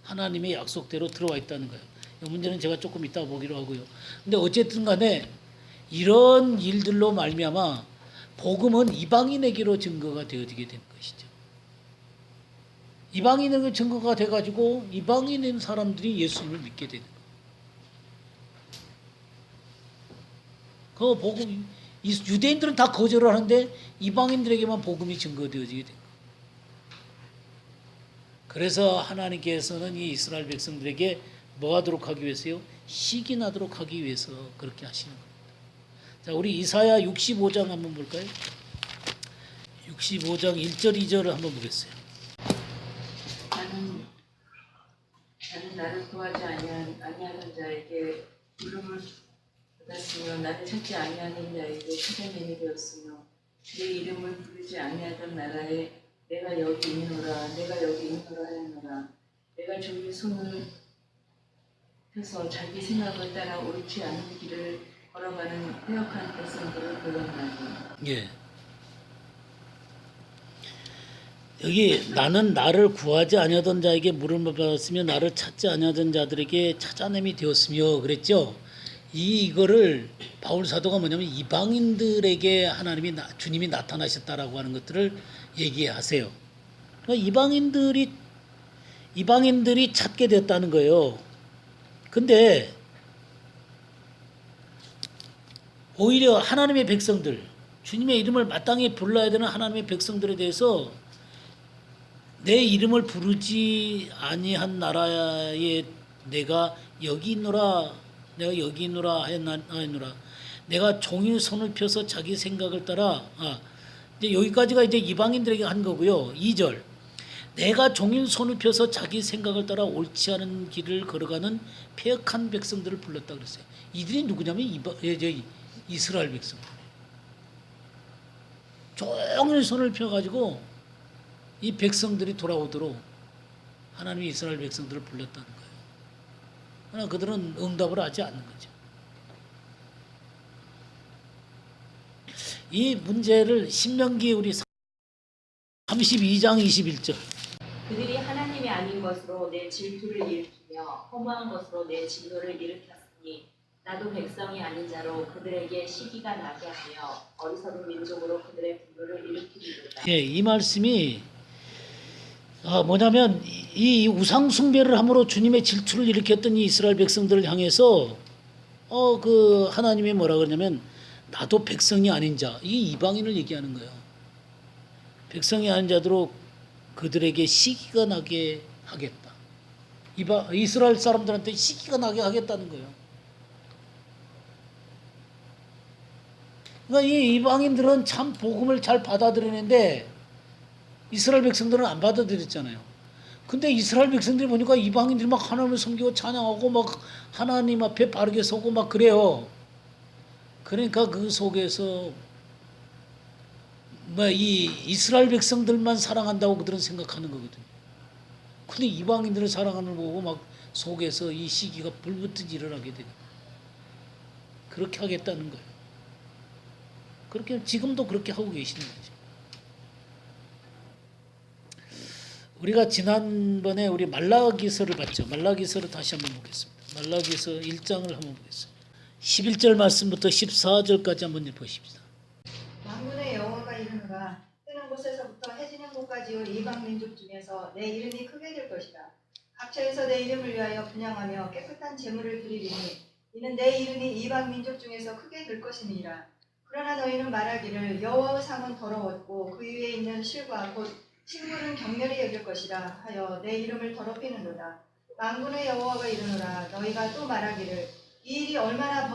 하나님의 약속대로 들어와 있다는 거예요. 이 문제는 제가 조금 이따 보기로 하고요. 근데 어쨌든 간에 이런 일들로 말미암아 복음은 이방인에게로 증거가 되어지게 되는 것이죠. 이방인에게 증거가 돼가지고 이방인인 사람들이 예수님을 믿게 되는 거예요. 그 복음, 유대인들은 다 거절을 하는데 이방인들에게만 복음이 증거되어지게 된 거예요. 그래서 하나님께서는 이 이스라엘 백성들에게 뭐 하도록 하기 위해서요? 시기나도록 하기 위해서 그렇게 하시는 겁니다. 자, 우리 이사야 65장 한번 볼까요? 65장 1절 2절을 한번 보겠어요. 나는 나를 구하지 아니하는 자에게 부름을 받았으며 나를 찾지 아니하는 자에게 찾아내게 되었으며 내 이름을 부르지 아니하던 나라에 내가 여기 있노라 하였노라. 내가 종일 손을 펴서 자기 생각을 따라 옳지 않은 길을 걸어가는 패역한 백성들을 불렀나니. 예. 여기 나는 나를 구하지 아니하던 자에게 물음을 받았으며 나를 찾지 아니하던 자들에게 찾아냄이 되었으며 그랬죠. 이거를 바울 사도가 뭐냐면 이방인들에게 주님이 나타나셨다라고 하는 것들을 얘기하세요. 그러니까 이방인들이 찾게 됐다는 거예요. 근데 오히려 하나님의 백성들, 주님의 이름을 마땅히 불러야 되는 하나님의 백성들에 대해서 내 이름을 부르지 아니한 나라에 내가 여기 있노라 하였노라. 내가 종일 손을 펴서 자기 생각을 따라 이제 여기까지가 이제 이방인들에게 한 거고요. 2절. 내가 종일 손을 펴서 자기 생각을 따라 옳지 않은 길을 걸어가는 패역한 백성들을 불렀다 그랬어요. 이들이 누구냐면 이스라엘 백성들. 종일 손을 펴가지고 이 백성들이 돌아오도록 하나님이 이스라엘 백성들을 불렀다는 거예요. 그러나 그들은 응답을 하지 않는 거죠. 이 문제를 신명기 우리 32장 21절. 그들이 하나님이 아닌 것으로 내 질투를 일으키며 허무한 것으로 내 진노를 일으켰으니 나도 백성이 아닌 자로 그들에게 시기가 나게 하며 어리석은 민족으로 그들의 분노를 일으키리로다. 예, 이 말씀이 뭐냐면 이 우상 숭배를 함으로 주님의 질투를 일으켰던 이 이스라엘 백성들을 향해서 그 하나님이 뭐라 그러냐면 나도 백성이 아닌 자, 이 이방인을 얘기하는 거예요. 백성이 아닌 자들로 그들에게 시기가 나게 하겠다. 이스라엘 사람들한테 시기가 나게 하겠다는 거예요. 그러니까 이 이방인들은 참 복음을 잘 받아들이는데 이스라엘 백성들은 안 받아들였잖아요. 근데 이스라엘 백성들이 보니까 이방인들이 막 하나님을 섬기고 찬양하고 막 하나님 앞에 바르게 서고 막 그래요. 그러니까 그 속에서 이 이스라엘 백성들만 사랑한다고 그들은 생각하는 거거든요. 근데 이방인들을 사랑하는 걸 보고 막 속에서 이 시기가 불붙듯이 일어나게 되는 거예요. 그렇게 하겠다는 거예요. 그렇게 지금도 그렇게 하고 계시는 거죠. 우리가 지난번에 우리 말라기서를 봤죠. 말라기서를 다시 한번 보겠습니다. 말라기서 1장을 한번 보겠습니다. 11절 말씀부터 14절까지 한번 보십시다. 만군의 여호와가 이르노라 뜨는 곳에서부터 해지는 곳까지의 이방 민족 중에서 내 이름이 크게 될 것이다. 각처에서 내 이름을 위하여 분향하며 깨끗한 제물을 드리리니 이는 내 이름이 이방 민족 중에서 크게 될 것임이니라. 그러나 너희는 말하기를 여호와의 상은 더러웠고 그 위에 있는 실과 곧 식물은 격렬히 여길 것이라 하여 내 이름을 더럽히는도다. 만군의 여호와가 이르노라 너희가 또 말하기를 이 일이 얼마나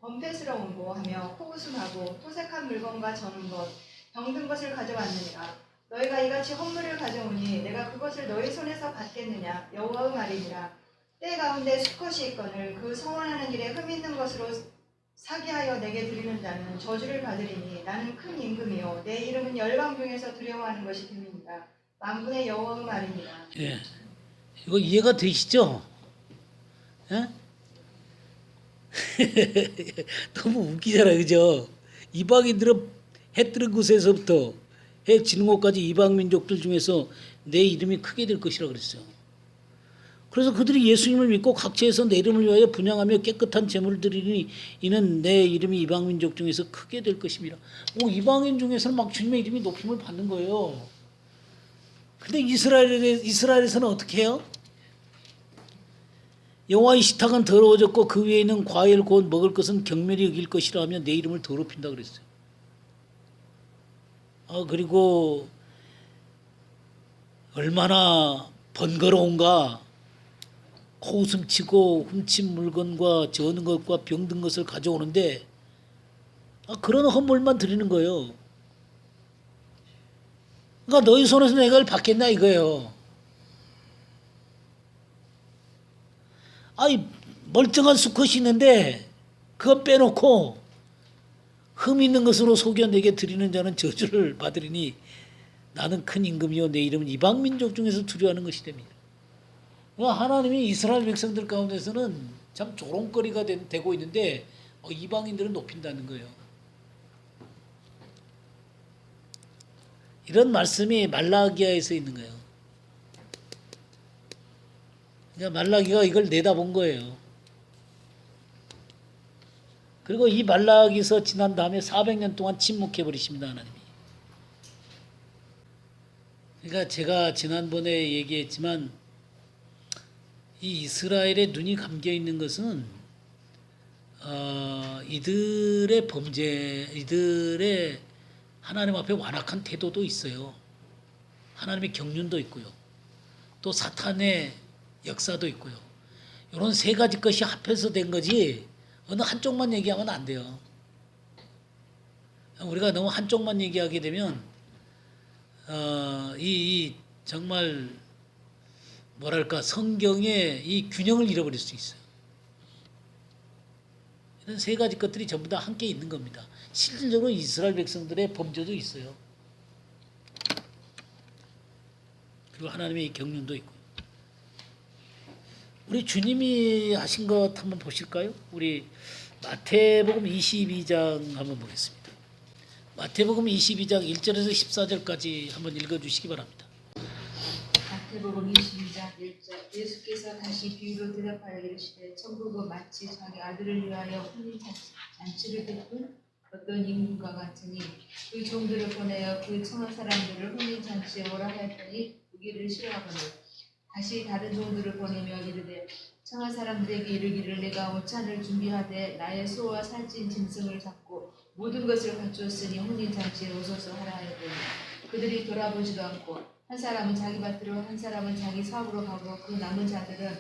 범패스러운고 하며 코웃음하고 토색한 물건과 저는 것, 병든 것을 가져왔느니라. 너희가 이같이 헌물을 가져오니 내가 그것을 너희 손에서 받겠느냐 여호와의 말이니라. 때 가운데 수컷이 있거늘 그 성원하는 길에 흠 있는 것으로 사기하여 내게 드리는 자는 저주를 받으리니 나는 큰 임금이요 내 이름은 열방 중에서 두려워하는 것이 됨이니라. 만군의 여호와의 말이니라. 예, 이거 이해가 되시죠? 예? 너무 웃기잖아요, 그죠? 이방인들은 해 뜨는 곳에서부터 해 지는 곳까지 이방 민족들 중에서 내 이름이 크게 될 것이라 그랬어요. 그래서 그들이 예수님을 믿고 각처에서 내 이름을 위하여 분향하며 깨끗한 제물을 드리니 이는 내 이름이 이방 민족 중에서 크게 될 것입니다. 이방인 중에서는 막 주님의 이름이 높임을 받는 거예요. 근데 이스라엘에서는 어떻게 해요? 여호와의 식탁은 더러워졌고 그 위에 있는 과일 곧 먹을 것은 경멸히 여길 것이라 하며 내 이름을 더럽힌다 그랬어요. 그리고 얼마나 번거로운가. 코웃음 치고 훔친 물건과 저는 것과 병든 것을 가져오는데 그런 헌물만 드리는 거예요. 그러니까 너희 손에서 내가 이걸 받겠나 이거예요. 멀쩡한 수컷이 있는데 그거 빼놓고 흠 있는 것으로 속여 내게 드리는 자는 저주를 받으리니 나는 큰 임금이요 내 이름은 이방 민족 중에서 두려워하는 것이 됩니다. 그러니까 하나님이 이스라엘 백성들 가운데서는 참 조롱거리가 되고 있는데 이방인들은 높인다는 거예요. 이런 말씀이 말라기야에서 있는 거예요. 그러니까 말라기가 이걸 내다본 거예요. 그리고 이 말라기서 지난 다음에 400년 동안 침묵해 버리십니다, 하나님이. 그러니까 제가 지난번에 얘기했지만 이 이스라엘의 눈이 감겨 있는 것은 이들의 범죄, 이들의 하나님 앞에 완악한 태도도 있어요. 하나님의 경륜도 있고요. 또 사탄의 역사도 있고요. 이런 세 가지 것이 합해서 된 거지 어느 한쪽만 얘기하면 안 돼요. 우리가 너무 한쪽만 얘기하게 되면 이 정말 뭐랄까 성경의 이 균형을 잃어버릴 수 있어요. 이런 세 가지 것들이 전부 다 함께 있는 겁니다. 실질적으로 이스라엘 백성들의 범죄도 있어요. 그리고 하나님의 경륜도 있고. 우리 주님이 하신 것 한번 보실까요? 우리 마태복음 22장 한번 보겠습니다. 마태복음 22장 1절에서 14절까지 한번 읽어주시기 바랍니다. 마태복음 22장 1절 예수께서 다시 비유로 대답하여 이르시되 천국은 마치 자기 아들을 위하여 혼인 잔치를 베푼 어떤 인물과 같으니 그 종들을 보내어 그 청한 사람들을 혼인 잔치에 오라 하였더니 오기를 싫어하거늘 다시 다른 종들을 보내며 이르되 청한 사람들에게 이르기를 내가 오찬을 준비하되 나의 소와 살찐 짐승을 잡고 모든 것을 갖추었으니 혼인 잔치에 오소서 하라 하였더니 그들이 돌아보지도 않고 한 사람은 자기 밭으로 한 사람은 자기 사업으로 가고 그 남은 자들은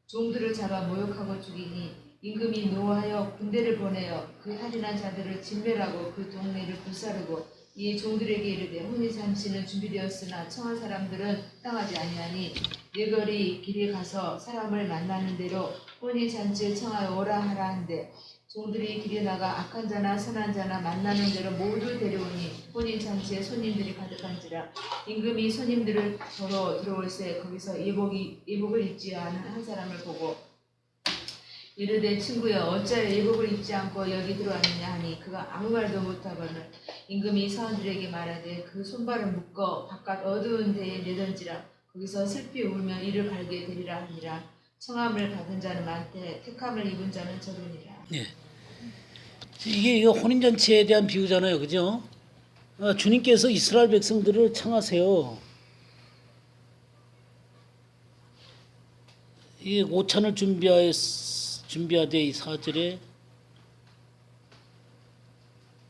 종들을 잡아 모욕하고 죽이니 임금이 노하여 군대를 보내어 그 살인한 자들을 진멸하고 그 동네를 불사르고 이 종들에게 이르되 혼인 잔치는 준비되었으나 청한 사람들은 땅하지 아니하니 네거리 길에 가서 사람을 만나는 대로 혼인 잔치에 청하여 오라 하라 한데 종들이 길에 나가 악한 자나 선한 자나 만나는 대로 모두 데려오니 혼인 잔치에 손님들이 가득한지라 임금이 손님들을 저로 들어올새 거기서 예복을 입지 않은 한 사람을 보고 이르되 친구여 어찌하여 예복을 입지 않고 여기 들어왔느냐 하니 그가 아무 말도 못하거늘 임금이 사원들에게 말하되 그 손발을 묶어 바깥 어두운 데에 내던지라 거기서 슬피 울며 이를 갈게 되리라 하니라. 청함을 받은 자는 많되 택함을 입은 자는 적으니라. 네. 이게 혼인잔치에 대한 비유잖아요. 그죠? 주님께서 이스라엘 백성들을 청하세요. 이 오찬을 준비하되 이 4절에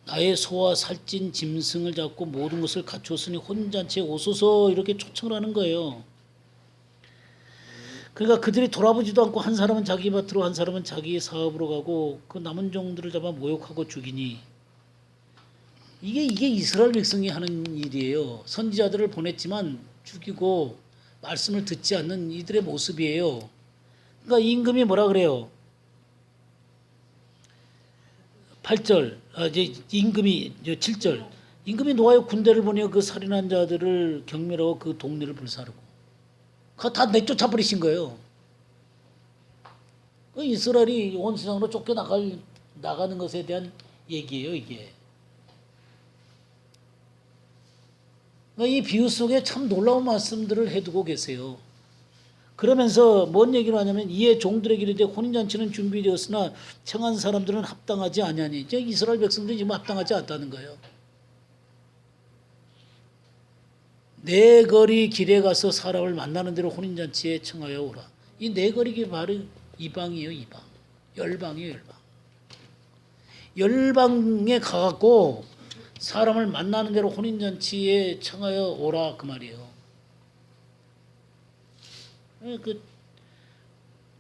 나의 소와 살찐 짐승을 잡고 모든 것을 갖추었으니 혼인잔치에 오소서 이렇게 초청을 하는 거예요. 그러니까 그들이 돌아보지도 않고 한 사람은 자기 밭으로 한 사람은 자기 사업으로 가고 그 남은 종들을 잡아 모욕하고 죽이니 이게 이스라엘 백성이 하는 일이에요. 선지자들을 보냈지만 죽이고 말씀을 듣지 않는 이들의 모습이에요. 그러니까 임금이 뭐라 그래요? 8절, 이제 임금이 7절, 임금이 노하여 군대를 보내어 그 살인한 자들을 경멸하고 그 동네를 불사르고, 그거 다 내쫓아 버리신 거예요. 그 이스라엘이 온 세상으로 쫓겨 나가는 것에 대한 얘기예요, 이게. 그러니까 이 비유 속에 참 놀라운 말씀들을 해두고 계세요. 그러면서 뭔 얘기를 하냐면 이에 종들에게 이르되 혼인잔치는 준비되었으나 청한 사람들은 합당하지 아니하니 이스라엘 백성들이 지금 합당하지 않다는 거예요. 네 거리 길에 가서 사람을 만나는 대로 혼인잔치에 청하여 오라. 이 네 거리가 바로 이방이에요. 이방. 열방이에요. 열방. 열방에 가갖고 사람을 만나는 대로 혼인잔치에 청하여 오라 그 말이에요.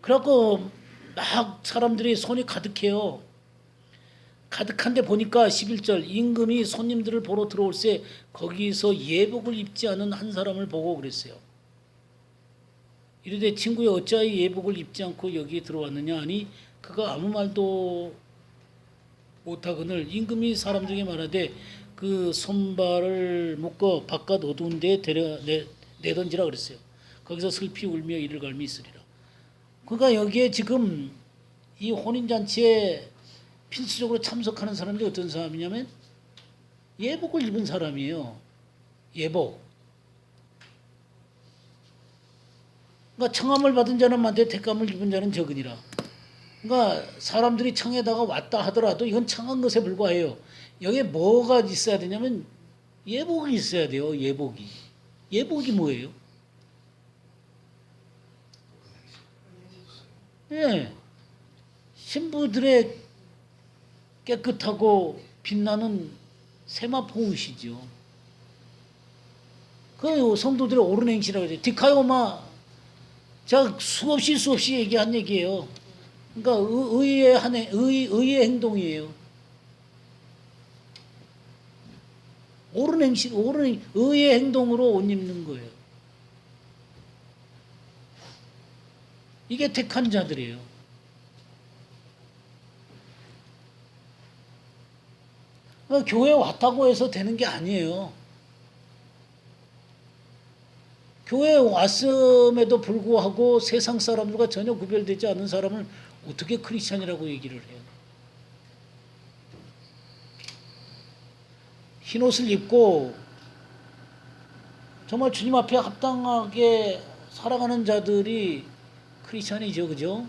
그래갖고 막 사람들이 손이 가득해요. 가득한데 보니까 11절 임금이 손님들을 보러 들어올새 거기서 예복을 입지 않은 한 사람을 보고 그랬어요. 이르되 친구여 어찌하여 예복을 입지 않고 여기에 들어왔느냐 하니 그가 아무 말도 못하거늘 임금이 사람들에게 말하되 그 손발을 묶어 바깥 어두운 데에 내던지라 그랬어요. 거기서 슬피 울며 이를 갈미 있으리라. 그러니까 여기에 지금 이 혼인잔치에 필수적으로 참석하는 사람들이 어떤 사람이냐면 예복을 입은 사람이에요. 예복. 그러니까 청함을 받은 자는 많되 택함을 입은 자는 적으니라. 그러니까 사람들이 청에다가 왔다 하더라도 이건 청한 것에 불과해요. 여기에 뭐가 있어야 되냐면 예복이 있어야 돼요. 예복이. 예복이 뭐예요? 예, 신부들의 깨끗하고 빛나는 세마포우시죠. 그 성도들의 옳은 행실이라고 하죠. 디카요마, 자 수없이 얘기한 얘기예요. 그러니까 의의 행동이에요. 옳은 행실, 옳은 의의 행동으로 옷 입는 거예요. 이게 택한 자들이에요. 그러니까 교회 왔다고 해서 되는 게 아니에요. 교회에 왔음에도 불구하고 세상 사람들과 전혀 구별되지 않는 사람을 어떻게 크리스찬이라고 얘기를 해요? 흰옷을 입고 정말 주님 앞에 합당하게 살아가는 자들이 크리스찬이죠. 그죠?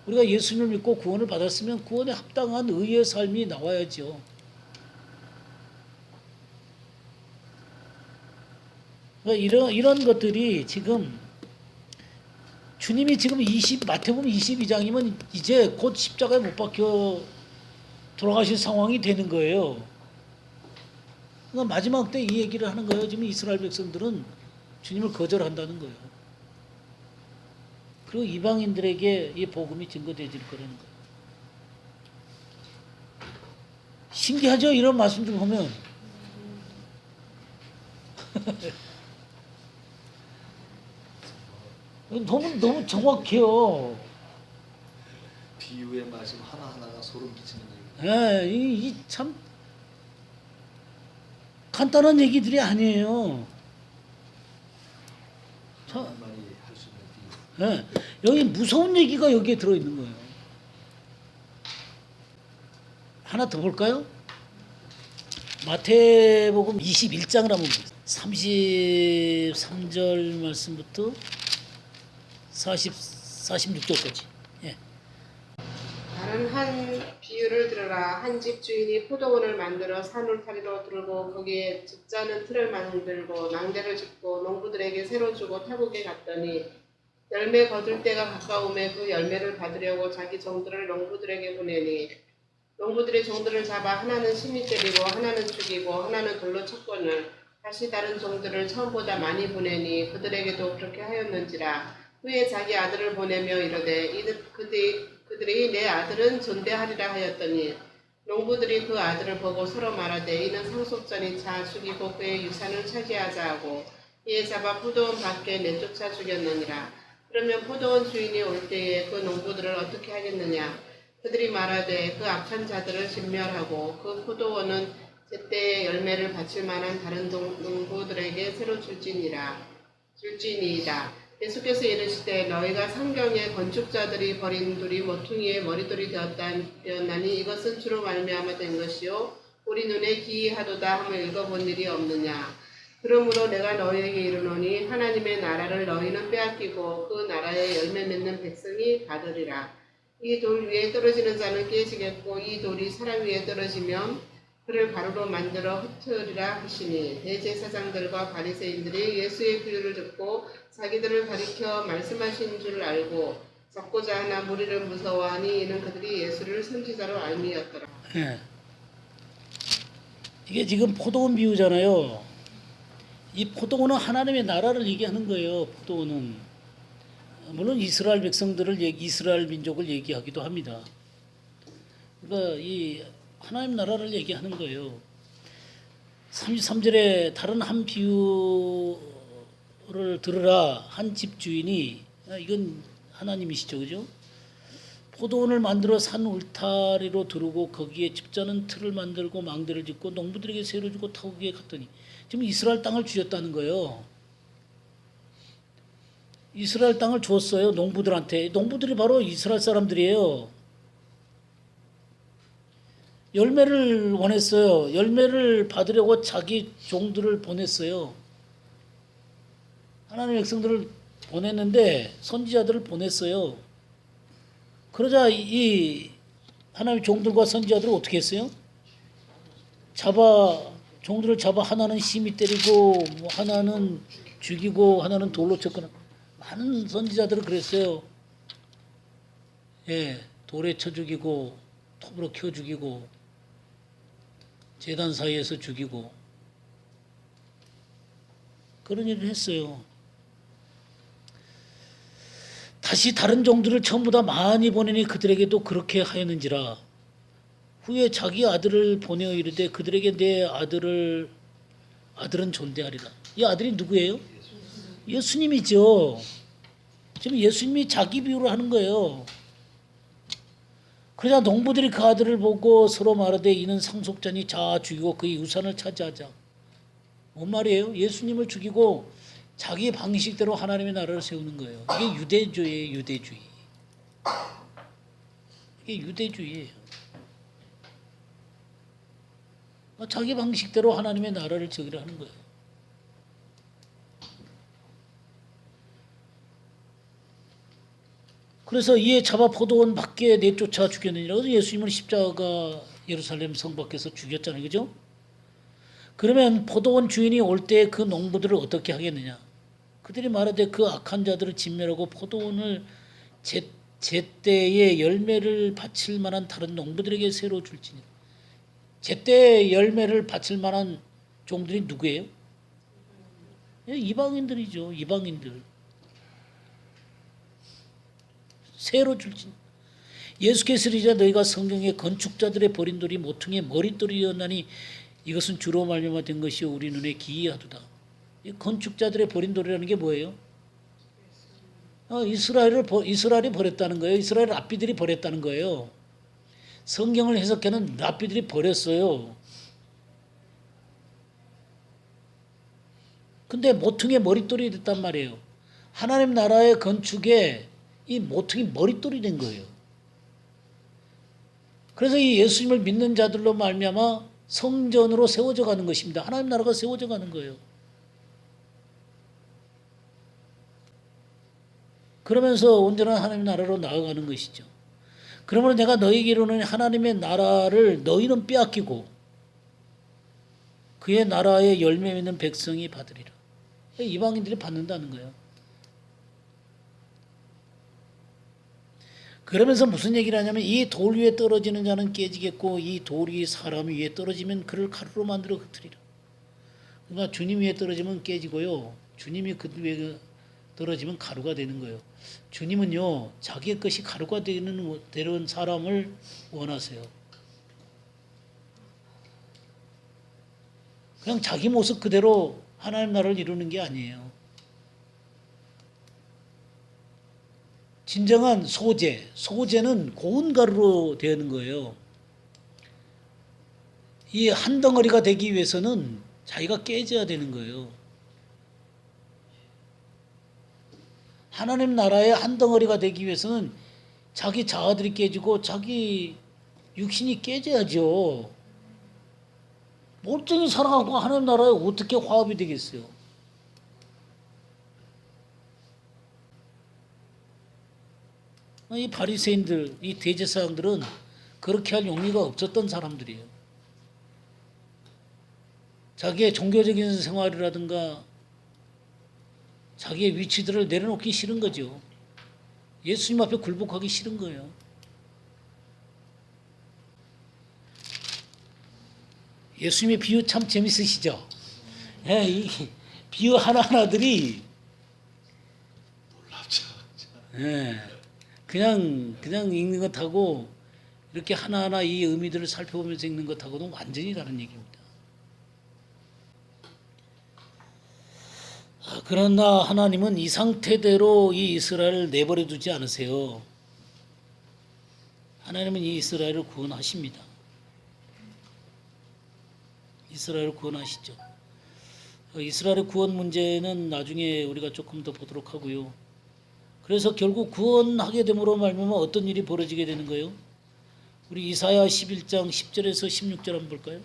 우리가 예수님을 믿고 구원을 받았으면 구원에 합당한 의의 삶이 나와야죠. 그러니까 이런 것들이 지금 주님이 지금 마태복음 22장이면 이제 곧 십자가에 못 박혀 돌아가실 상황이 되는 거예요. 그러니까 마지막 때 이 얘기를 하는 거예요. 지금 이스라엘 백성들은 주님을 거절한다는 거예요. 그리고 이방인들에게 이 복음이 증거되질 거라는 거예요. 신기하죠? 이런 말씀들 보면. 너무 정확해요. 비유의 말씀 하나하나가 소름 끼치는 얘기. 예, 이 참 간단한 얘기들이 아니에요. 참, 많이 할 수 있는 비유. 예, 여기 무서운 얘기가 여기에 들어있는 거예요. 하나 더 볼까요? 마태복음 21장을 한번 보세요. 33절 말씀부터 46절까지. 예. 다른 한 비유를 들으라. 한 집 주인이 포도원을 만들어 산 울타리로 두르고 거기에 집자는 틀을 만들고 낭대를 짓고 농부들에게 새로 주고 타국에 갔더니 열매 거둘 때가 가까움에 그 열매를 받으려고 자기 종들을 농부들에게 보내니 농부들이 종들을 잡아 하나는 심히 때리고 하나는 죽이고 하나는 돌로 쳤거늘 다시 다른 종들을 처음보다 많이 보내니 그들에게도 그렇게 하였는지라. 후에 자기 아들을 보내며 이르되 그들이 내 아들은 존대하리라 하였더니 농부들이 그 아들을 보고 서로 말하되 이는 상속자니 자 죽이고 그의 유산을 차지하자 하고 이에 잡아 포도원 밖에 내쫓아 죽였느니라. 그러면 포도원 주인이 올 때에 그 농부들을 어떻게 하겠느냐. 그들이 말하되 그 악한 자들을 진멸하고 그 포도원은 제때에 열매를 바칠 만한 다른 농부들에게 새로 줄지니이다. 예수께서 이르시되 너희가 성경에 건축자들이 버린 돌이 모퉁이의 머리돌이 되었나니 이것은 주로 말미암아 된 것이요 우리 눈에 기이하도다 함을 읽어본 일이 없느냐. 그러므로 내가 너희에게 이르노니 하나님의 나라를 너희는 빼앗기고 그 나라에 열매 맺는 백성이 받으리라. 이 돌 위에 떨어지는 자는 깨지겠고 이 돌이 사람 위에 떨어지면 그를 가루로 만들어 흩으리라 하시니 대제사장들과 바리새인들이 예수의 비유를 듣고 자기들을 가리켜 말씀하신 줄 알고 적고자 하나 무리를 무서워하니 이는 그들이 예수를 선지자로 알미였더라. 예. 이게 지금 포도원 비유잖아요. 이 포도원은 하나님의 나라를 얘기하는 거예요. 포도원은 물론 이스라엘 백성들을 이스라엘 민족을 얘기하기도 합니다. 그러니까 이 하나님 나라를 얘기하는 거예요. 33절에 다른 한 비유를 들으라. 한 집 주인이 이건 하나님이시죠, 그죠? 포도원을 만들어 산 울타리로 두르고 거기에 집자는 틀을 만들고 망대를 짓고 농부들에게 새로 주고 타국에 갔더니 지금 이스라엘 땅을 주셨다는 거예요. 이스라엘 땅을 줬어요, 농부들한테. 농부들이 바로 이스라엘 사람들이에요. 열매를 원했어요. 열매를 받으려고 자기 종들을 보냈어요. 하나님의 백성들을 보냈는데 선지자들을 보냈어요. 그러자 이 하나님의 종들과 선지자들을 어떻게 했어요? 종들을 잡아 하나는 심히 때리고 뭐 하나는 죽이고 하나는 돌로 쳤거나 많은 선지자들을 그랬어요. 예, 돌에 쳐 죽이고 톱으로 켜 죽이고 제단 사이에서 죽이고 그런 일을 했어요. 다시 다른 종들을 전부다 많이 보내니 그들에게도 그렇게 하였는지라. 후에 자기 아들을 보내어 이르되 그들에게 내 아들은 존대하리라. 이 아들이 누구예요? 예수님이죠. 지금 예수님이 자기 비유를 하는 거예요. 그러자 농부들이 그 아들을 보고 서로 말하되 이는 상속자니 자 죽이고 그의 유산을 차지하자. 뭔 말이에요? 예수님을 죽이고 자기 방식대로 하나님의 나라를 세우는 거예요. 이게 유대주의예요. 유대주의. 이게 유대주의예요. 자기 방식대로 하나님의 나라를 저기를 하는 거예요. 그래서 이에 잡아 포도원 밖에 내쫓아 죽였느니라. 그래서 예수님을 십자가 예루살렘 성 밖에서 죽였잖아요. 그죠? 그러면 포도원 주인이 올 때 그 농부들을 어떻게 하겠느냐? 그들이 말하되 그 악한 자들을 진멸하고 포도원을 제때에 열매를 바칠 만한 다른 농부들에게 새로 줄지니. 제때 열매를 바칠 만한 종들이 누구예요? 이방인들이죠. 이방인들. 새로 줄지니. 예수께서 이르시되 너희가 성경의 건축자들의 버린 돌이 모퉁이의 머릿돌이었나니 이것은 주로 말미암아 된 것이요 우리 눈에 기이하도다. 이 건축자들의 버린 돌이라는 게 뭐예요? 이스라엘이 버렸다는 거예요. 이스라엘 랍비들이 버렸다는 거예요. 성경을 해석하는 랍비들이 버렸어요. 근데 모퉁이의 머릿돌이 됐단 말이에요. 하나님 나라의 건축에 이 모퉁이 머릿돌이 된 거예요. 그래서 이 예수님을 믿는 자들로 말미암아 성전으로 세워져 가는 것입니다. 하나님 나라가 세워져 가는 거예요. 그러면서 온전한 하나님 나라로 나아가는 것이죠. 그러므로 내가 너희에게 이르노니 하나님의 나라를 너희는 빼앗기고 그의 나라의 열매 맺는 백성이 받으리라. 이방인들이 받는다는 거예요. 그러면서 무슨 얘기를 하냐면 이 돌 위에 떨어지는 자는 깨지겠고 이 돌이 사람 위에 떨어지면 그를 가루로 만들어 흩으리라. 그러니까 주님 위에 떨어지면 깨지고요. 주님이 그 위에 떨어지면 가루가 되는 거예요. 주님은요 자기의 것이 가루가 되는 사람을 원하세요. 그냥 자기 모습 그대로 하나님 나라를 이루는 게 아니에요. 진정한 소재는 고운 가루로 되는 거예요. 이 한 덩어리가 되기 위해서는 자기가 깨져야 되는 거예요. 하나님 나라의 한 덩어리가 되기 위해서는 자기 자아들이 깨지고 자기 육신이 깨져야죠. 멀쩡히 살아가고 하나님 나라에 어떻게 화합이 되겠어요? 이 바리새인들, 이 대제사장들은 그렇게 할 용의가 없었던 사람들이에요. 자기의 종교적인 생활이라든가 자기의 위치들을 내려놓기 싫은 거죠. 예수님 앞에 굴복하기 싫은 거예요. 예수님의 비유 참 재밌으시죠? 이 비유 하나하나들이 놀랍죠. 그냥 읽는 것하고 이렇게 하나하나 이 의미들을 살펴보면서 읽는 것하고는 완전히 다른 얘기입니다. 그러나 하나님은 이 상태대로 이 이스라엘을 내버려 두지 않으세요. 하나님은 이 이스라엘을 구원하십니다. 이스라엘을 구원하시죠. 이스라엘의 구원 문제는 나중에 우리가 조금 더 보도록 하고요. 그래서 결국 구원하게 됨으로 말미암아 어떤 일이 벌어지게 되는 거예요? 우리 이사야 11장 10절에서 16절 한번 볼까요?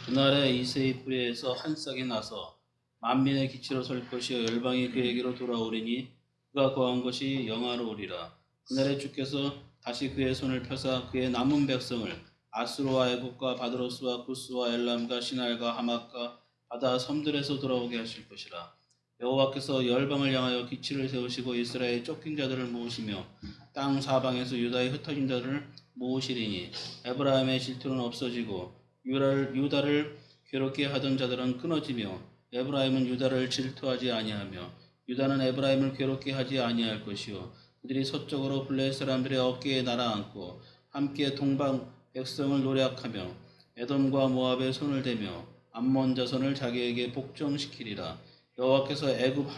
그날에 이새의 뿌리에서 한 싹이 나서 만민의 기치로 설 것이요 열방이 그에게로 돌아오리니 그가 거한 것이 영화로우리라. 그날에 주께서 다시 그의 손을 펴사 그의 남은 백성을 아수르와 애굽과 바드로스와 구스와 엘람과 시날과 하맛과 바다 섬들에서 돌아오게 하실 것이라. 여호와께서 열방을 향하여 기치를 세우시고 이스라엘의 쫓긴 자들을 모으시며 땅 사방에서 유다의 흩어진 자들을 모으시리니 에브라임의 질투는 없어지고 유다를 괴롭게 하던 자들은 끊어지며 에브라임은 유다를 질투하지 아니하며 유다는 에브라임을 괴롭게 하지 아니할 것이요 그들이 서쪽으로 블레셋 사람들의 어깨에 날아앉고 함께 동방 백성을 노략하며 에돔과 모압에 손을 대며 암몬 자손을 자기에게 복종시키리라. 여호와께서 애굽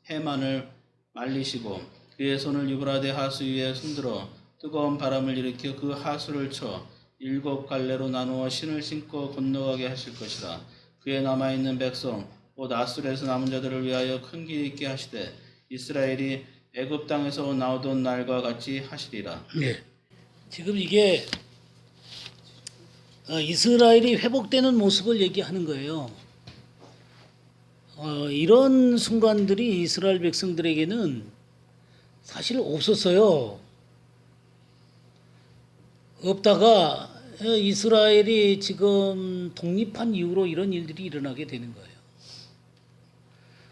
해만을 말리시고 그의 손을 유브라데 하수 위에 손들어 뜨거운 바람을 일으켜 그 하수를 쳐 7갈래로 나누어 신을 신고 건너가게 하실 것이라. 그에 남아있는 백성 곧 아수르에서 남은 자들을 위하여 큰 길 있게 하시되 이스라엘이 애굽 땅에서 나오던 날과 같이 하시리라. 네. 지금 이게 이스라엘이 회복되는 모습을 얘기하는 거예요. 이런 순간들이 이스라엘 백성들에게는 사실 없었어요. 없다가 이스라엘이 지금 독립한 이후로 이런 일들이 일어나게 되는 거예요.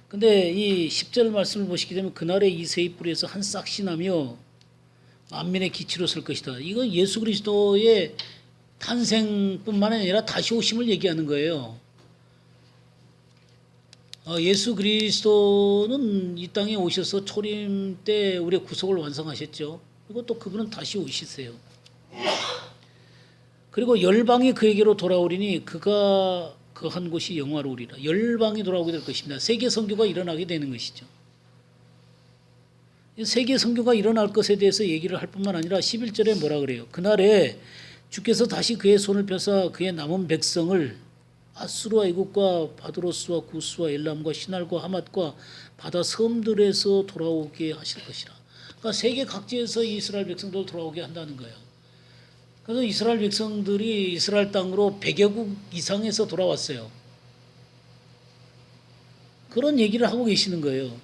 근데 이 10절 말씀을 보시게 되면 그날에 이새의 뿌리에서 한 싹이 나며 만민의 기치로 설 것이다. 이건 예수 그리스도의 탄생뿐만 아니라 다시 오심을 얘기하는 거예요. 예수 그리스도는 이 땅에 오셔서 초림 때 우리의 구속을 완성하셨죠. 그리고 또 그분은 다시 오시세요. 그리고 열방이 그에게로 돌아오리니 그가 거한 곳이 영화로우리라. 열방이 돌아오게 될 것입니다. 세계 선교가 일어나게 되는 것이죠. 세계 선교가 일어날 것에 대해서 얘기를 할 뿐만 아니라 11절에 뭐라 그래요? 그날에 주께서 다시 그의 손을 펴사 그의 남은 백성을 아수르와 애굽과 바드로스와 구스와 엘람과 시날과 하맛과 바다 섬들에서 돌아오게 하실 것이라. 그러니까 세계 각지에서 이스라엘 백성들 돌아오게 한다는 거예요. 그래서 이스라엘 백성들이 이스라엘 땅으로 100여국 이상에서 돌아왔어요. 그런 얘기를 하고 계시는 거예요.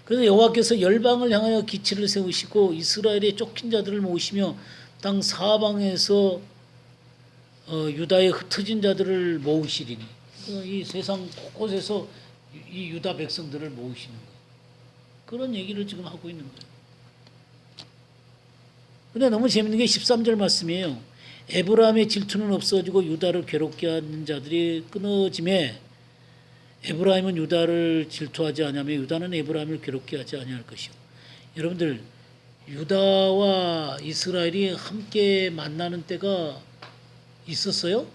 그래서 여호와께서 열방을 향하여 기치를 세우시고 이스라엘의 쫓긴 자들을 모으시며 땅 사방에서 유다의 흩어진 자들을 모으시리니. 이 세상 곳곳에서 이 유다 백성들을 모으시는 거예요. 그런 얘기를 지금 하고 있는 거예요. 근데 너무 재밌는 게 13절 말씀이에요. 에브라임의 질투는 없어지고 유다를 괴롭게 하는 자들이 끊어짐에 에브라임은 유다를 질투하지 아니하며 유다는 에브라임을 괴롭게 하지 아니할 것이요. 여러분들 유다와 이스라엘이 함께 만나는 때가 있었어요?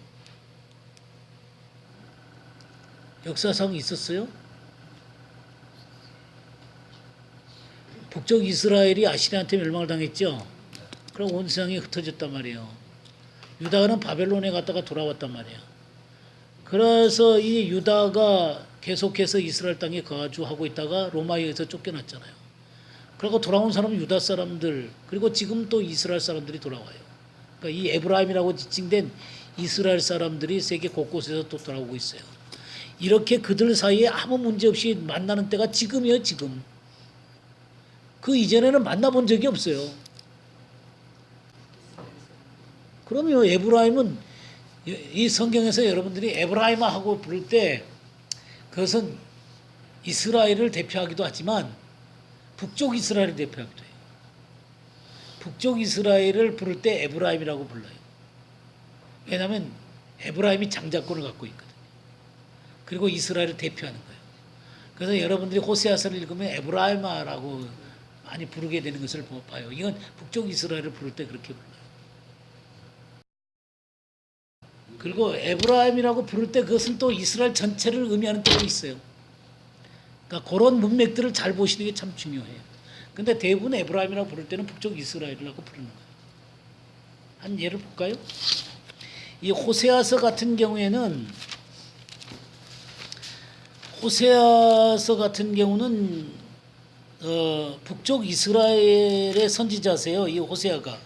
역사상 있었어요? 북쪽 이스라엘이 아시리한테 멸망을 당했죠. 그럼 온 세상이 흩어졌단 말이에요. 유다는 바벨론에 갔다가 돌아왔단 말이에요. 그래서 이 유다가 계속해서 이스라엘 땅에 거주하고 있다가 로마에 의해서 쫓겨났잖아요. 그리고 돌아온 사람은 유다 사람들, 그리고 지금 또 이스라엘 사람들이 돌아와요. 그러니까 이 에브라임이라고 지칭된 이스라엘 사람들이 세계 곳곳에서 또 돌아오고 있어요. 이렇게 그들 사이에 아무 문제 없이 만나는 때가 지금이에요, 지금. 그 이전에는 만나본 적이 없어요. 그러면 에브라임은 이 성경에서 여러분들이 에브라임아 하고 부를 때 그것은 이스라엘을 대표하기도 하지만 북쪽 이스라엘을 대표하기도 해요. 북쪽 이스라엘을 부를 때 에브라임이라고 불러요. 왜냐하면 에브라임이 장자권을 갖고 있거든요. 그리고 이스라엘을 대표하는 거예요. 그래서 여러분들이 호세아서를 읽으면 에브라임아라고 많이 부르게 되는 것을 봐요. 이건 북쪽 이스라엘을 부를 때 그렇게 불러요. 그리고 에브라임이라고 부를 때 그것은 또 이스라엘 전체를 의미하는 때가 있어요. 그러니까 그런 문맥들을 잘 보시는 게 참 중요해요. 근데 대부분 에브라임이라고 부를 때는 북쪽 이스라엘이라고 부르는 거예요. 한 예를 볼까요? 이 호세아서 같은 경우는 북쪽 이스라엘의 선지자세요. 이 호세아가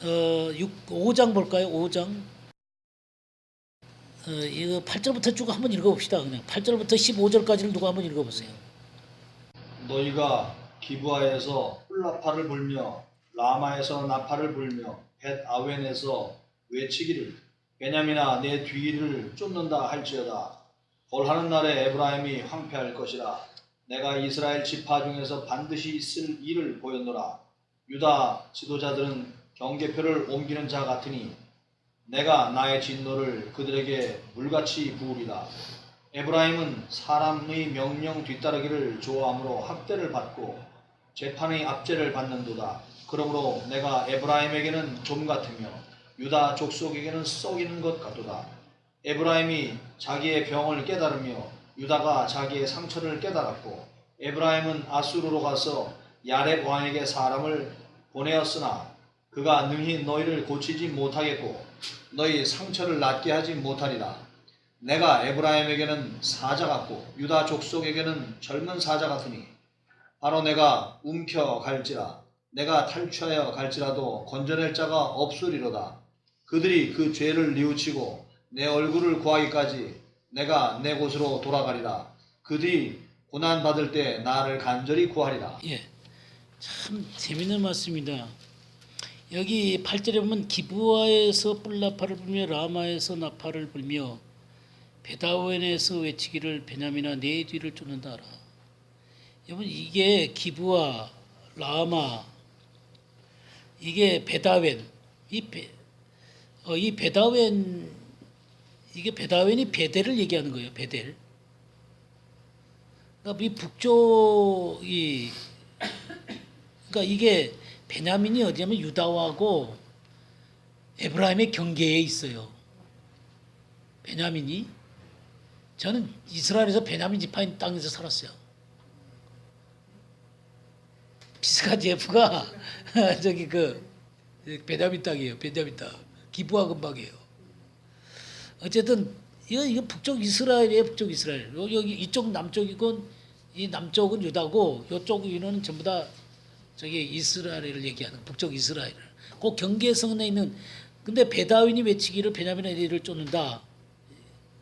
5장 볼까요? 5장 이거 8절부터 쭉 한번 읽어봅시다. 그냥 8절부터 15절까지를 누가 한번 읽어보세요. 너희가 기브아에서 훌라파를 불며 라마에서 나팔을 불며 벳 아웬에서 외치기를 베냐민아 내 뒤를 쫓는다 할지어다. 벌하는 날에 에브라임이 황폐할 것이라. 내가 이스라엘 지파 중에서 반드시 있을 일을 보였노라. 유다 지도자들은 경계표를 옮기는 자 같으니 내가 나의 진노를 그들에게 물같이 부으리라. 에브라임은 사람의 명령 뒤따르기를 좋아하므로 학대를 받고 재판의 압제를 받는도다. 그러므로 내가 에브라임에게는 좀 같으며 유다 족속에게는 썩이는 것 같도다. 에브라임이 자기의 병을 깨달으며 유다가 자기의 상처를 깨달았고 에브라임은 아수르로 가서 야렙 왕에게 사람을 보내었으나 그가 능히 너희를 고치지 못하겠고 너희 상처를 낫게 하지 못하리라. 내가 에브라임에게는 사자 같고 유다 족속에게는 젊은 사자 같으니 바로 내가 움켜 갈지라 내가 탈취하여 갈지라도 건져낼 자가 없으리로다. 그들이 그 죄를 뉘우치고 내 얼굴을 구하기까지 내가 내 곳으로 돌아가리라. 그들이 고난 받을 때 나를 간절히 구하리라. 예, 참 재밌는 말씀입니다. 여기 8절에 보면 기브아에서 뿔나파를 불며 라마에서 나파를 불며 베다웬에서 외치기를 베냐민아 내 뒤를 쫓는다 하라. 여러분 이게 기브아, 라마, 이게 베다웬, 이 베다웬, 이게 베다웬이 베델을 얘기하는 거예요. 베델. 그러니까 이 북쪽이, 그러니까 이게 베냐민이 어디냐면 유다하고 에브라임의 경계에 있어요. 베냐민이. 저는 이스라엘에서 베냐민 지파인 땅에서 살았어요. 피스가 제프가 저기 그 베냐민 땅이에요. 베냐민 땅. 기브아 근방이에요. 어쨌든 이거 북쪽 이스라엘이에요. 북쪽 이스라엘. 여기 이쪽 남쪽이건 이 남쪽은 유다고 이쪽 위는 전부 다 저기 이스라엘을 얘기하는 북쪽 이스라엘을. 그 경계선에 있는 근데 베다윈이 외치기를 베냐민의 뒤를 쫓는다.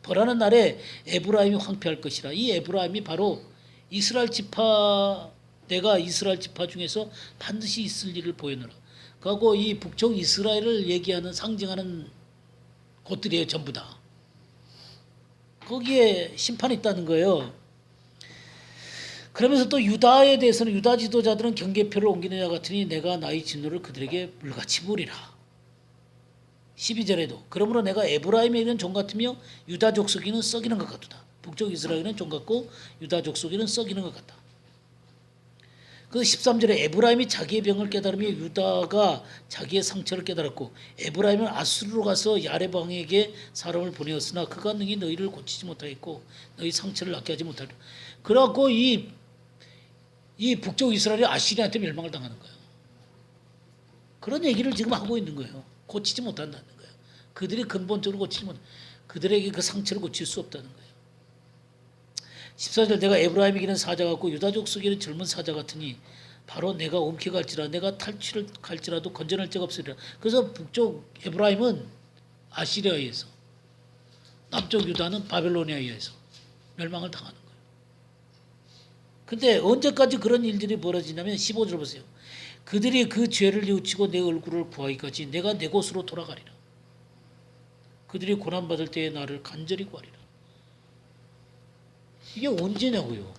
벌하는 날에 에브라임이 황폐할 것이라. 이 에브라임이 바로 이스라엘 지파 내가 이스라엘 지파 중에서 반드시 있을 일을 보여노라. 그리고 이 북쪽 이스라엘을 얘기하는 상징하는 곳들이에요. 전부 다. 거기에 심판이 있다는 거예요. 그러면서 또 유다에 대해서는 유다 지도자들은 경계표를 옮기는 자 같으니 내가 나의 진노를 그들에게 물같이 부으리라. 12절에도 그러므로 내가 에브라임에게는 종 같으며 유다 족속에는 썩이는 것 같도다. 북쪽 이스라엘은 종 같고 유다 족속에는 썩이는 것 같다. 그 13절에 에브라임이 자기의 병을 깨달으며 유다가 자기의 상처를 깨달았고 에브라임은 아수르로 가서 야렙 왕에게 사람을 보내었으나 그가 능히 너희를 고치지 못하겠고 너희 상처를 낫게 하지 못하리라. 그래갖고 이 북쪽 이스라엘이 아시리아한테 멸망을 당하는 거예요. 그런 얘기를 지금 하고 있는 거예요. 고치지 못한다는 거예요. 그들이 근본적으로 고치지 못, 그들에게 그 상처를 고칠 수 없다는 거예요. 14절 내가 에브라임에게는 사자 같고 유다 족속에는 젊은 사자 같으니 바로 내가 옮겨갈지라 내가 탈취를 갈지라도 건져낼 자가 없으리라. 그래서 북쪽 에브라임은 아시리아에 의해서 남쪽 유다는 바벨로니아에 의해서 멸망을 당하는 거예요. 근데 언제까지 그런 일들이 벌어지냐면 15절 보세요. 그들이 그 죄를 뉘우치고 내 얼굴을 구하기까지 내가 내 곳으로 돌아가리라. 그들이 고난받을 때에 나를 간절히 구하리라. 이게 언제냐고요.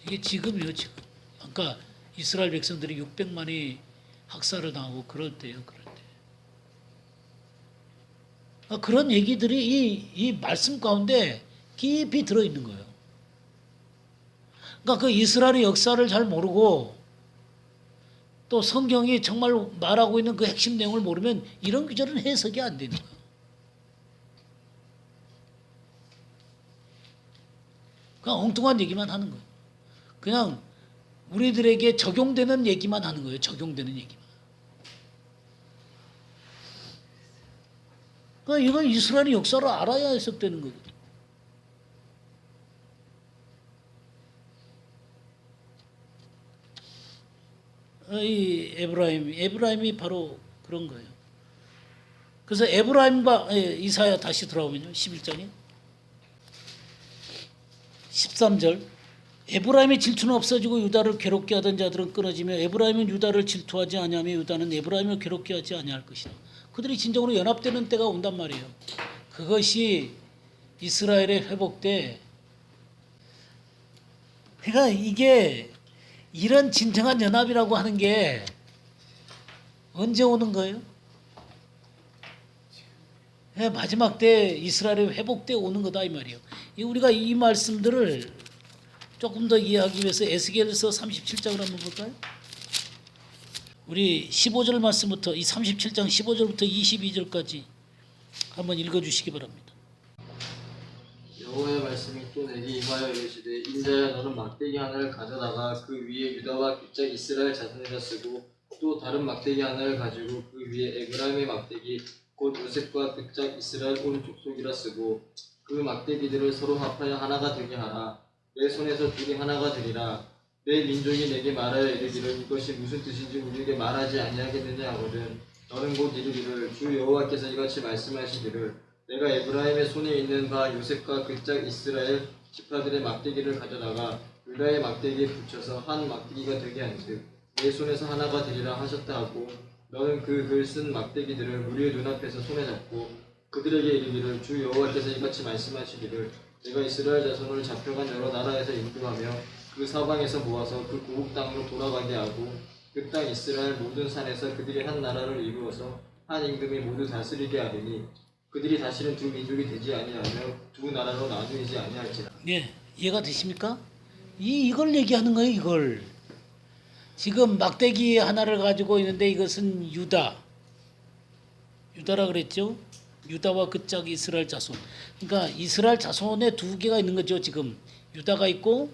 이게 지금이요. 지금. 그러니까 이스라엘 백성들이 600만이 학살을 당하고 그럴 때요. 그럴 때. 그러니까 그런 얘기들이 이 말씀 가운데 깊이 들어있는 거예요. 그러니까 그 이스라엘의 역사를 잘 모르고 또 성경이 정말 말하고 있는 그 핵심 내용을 모르면 이런 구절은 해석이 안 되는 거예요. 그냥 엉뚱한 얘기만 하는 거예요. 그냥 우리들에게 적용되는 얘기만 하는 거예요. 적용되는 얘기만. 그러니까 이건 이스라엘의 역사를 알아야 해석되는 거거든요. 이 에브라임이 바로 그런 거예요. 그래서 에브라임과 이사야 다시 돌아오면요. 11장에 13절 에브라임의 질투는 없어지고 유다를 괴롭게 하던 자들은 끊어지며 에브라임은 유다를 질투하지 아니하며 유다는 에브라임을 괴롭게 하지 아니할 것이다. 그들이 진정으로 연합되는 때가 온단 말이에요. 그것이 이스라엘의 회복 때 그러니까 이게 이런 진정한 연합이라고 하는 게 언제 오는 거예요? 마지막 때 이스라엘의 회복 때 오는 거다 이 말이에요. 우리가 이 말씀들을 조금 더 이해하기 위해서 에스겔서 37장을 한번 볼까요? 우리 15절 말씀부터 이 37장 15절부터 22절까지 한번 읽어주시기 바랍니다. 여호와의 말씀이 또 내게 임하여 이르시되 인자야 너는 막대기 하나를 가져다가 그 위에 유다와 굿작 이스라엘 자손이라 쓰고 또 다른 막대기 하나를 가지고 그 위에 에브라임의 막대기 곧 요셉과 굿작 이스라엘 온 족속이라 쓰고 그 막대기들을 서로 합하여 하나가 되게 하라. 내 손에서 둘이 하나가 되리라. 내 민족이 내게 말하여 이르기를 이것이 무슨 뜻인지 우리에게 말하지 아니하겠느냐 하거든. 너는 곧 이르기를 주 여호와께서 이같이 말씀하시기를 내가 에브라임의 손에 있는 바 요셉과 굿작 이스라엘 지파들의 막대기를 가져다가 유다의 막대기에 붙여서 한 막대기가 되게 한즉 내 손에서 하나가 되리라 하셨다 하고 너는 그 글 쓴 막대기들을 무리의 눈앞에서 손에 잡고 그들에게 이르기를 주 여호와께서 이같이 말씀하시기를 내가 이스라엘 자손을 잡혀간 여러 나라에서 인도하며 그 사방에서 모아서 그 고국 땅으로 돌아가게 하고 그 땅 이스라엘 모든 산에서 그들이 한 나라를 이루어서 한 임금이 모두 다스리게 하리니 그들이 다시는 두 민족이 되지 아니하며 두 나라로 나누이지 아니할지라. 예, 이해가 되십니까? 이걸 얘기하는 거예요. 이걸 지금 막대기 하나를 가지고 있는데 이것은 유다라 그랬죠. 유다와 굿작 이스라엘 자손. 그러니까 이스라엘 자손에 두 개가 있는 거죠. 지금 유다가 있고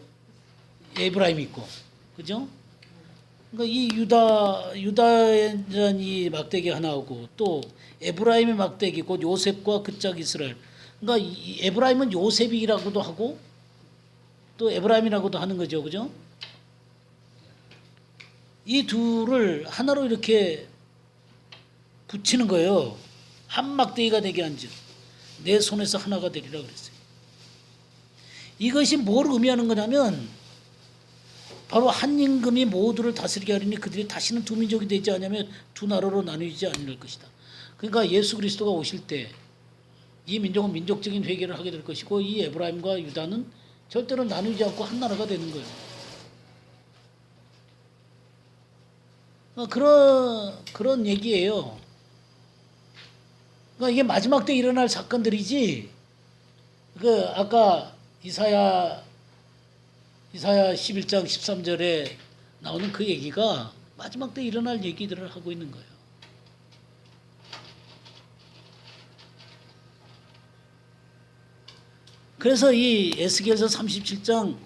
에브라임이 있고, 그죠? 그러니까 이 유다의 이 막대기 하나하고 또 에브라임의 막대기 곧 요셉과 굿작 이스라엘. 그러니까 이 에브라임은 요셉이라고도 하고 또 에브라임이라고도 하는 거죠, 그죠? 이 둘을 하나로 이렇게 붙이는 거예요. 한 막대기가 되게 한즉 내 손에서 하나가 되리라 그랬어요. 이것이 뭘 의미하는 거냐면 바로 한 임금이 모두를 다스리게 하리니 그들이 다시는 두 민족이 되지 않으면 두 나라로 나누지 않을 것이다. 그러니까 예수 그리스도가 오실 때 이 민족은 민족적인 회개를 하게 될 것이고 이 에브라임과 유다는 절대로 나누지 않고 한 나라가 되는 거예요. 그런 얘기예요. 그러니까 이게 마지막 때 일어날 사건들이지. 아까 이사야 11장 13절에 나오는 그 얘기가 마지막 때 일어날 얘기들을 하고 있는 거예요. 그래서 이 에스겔서 37장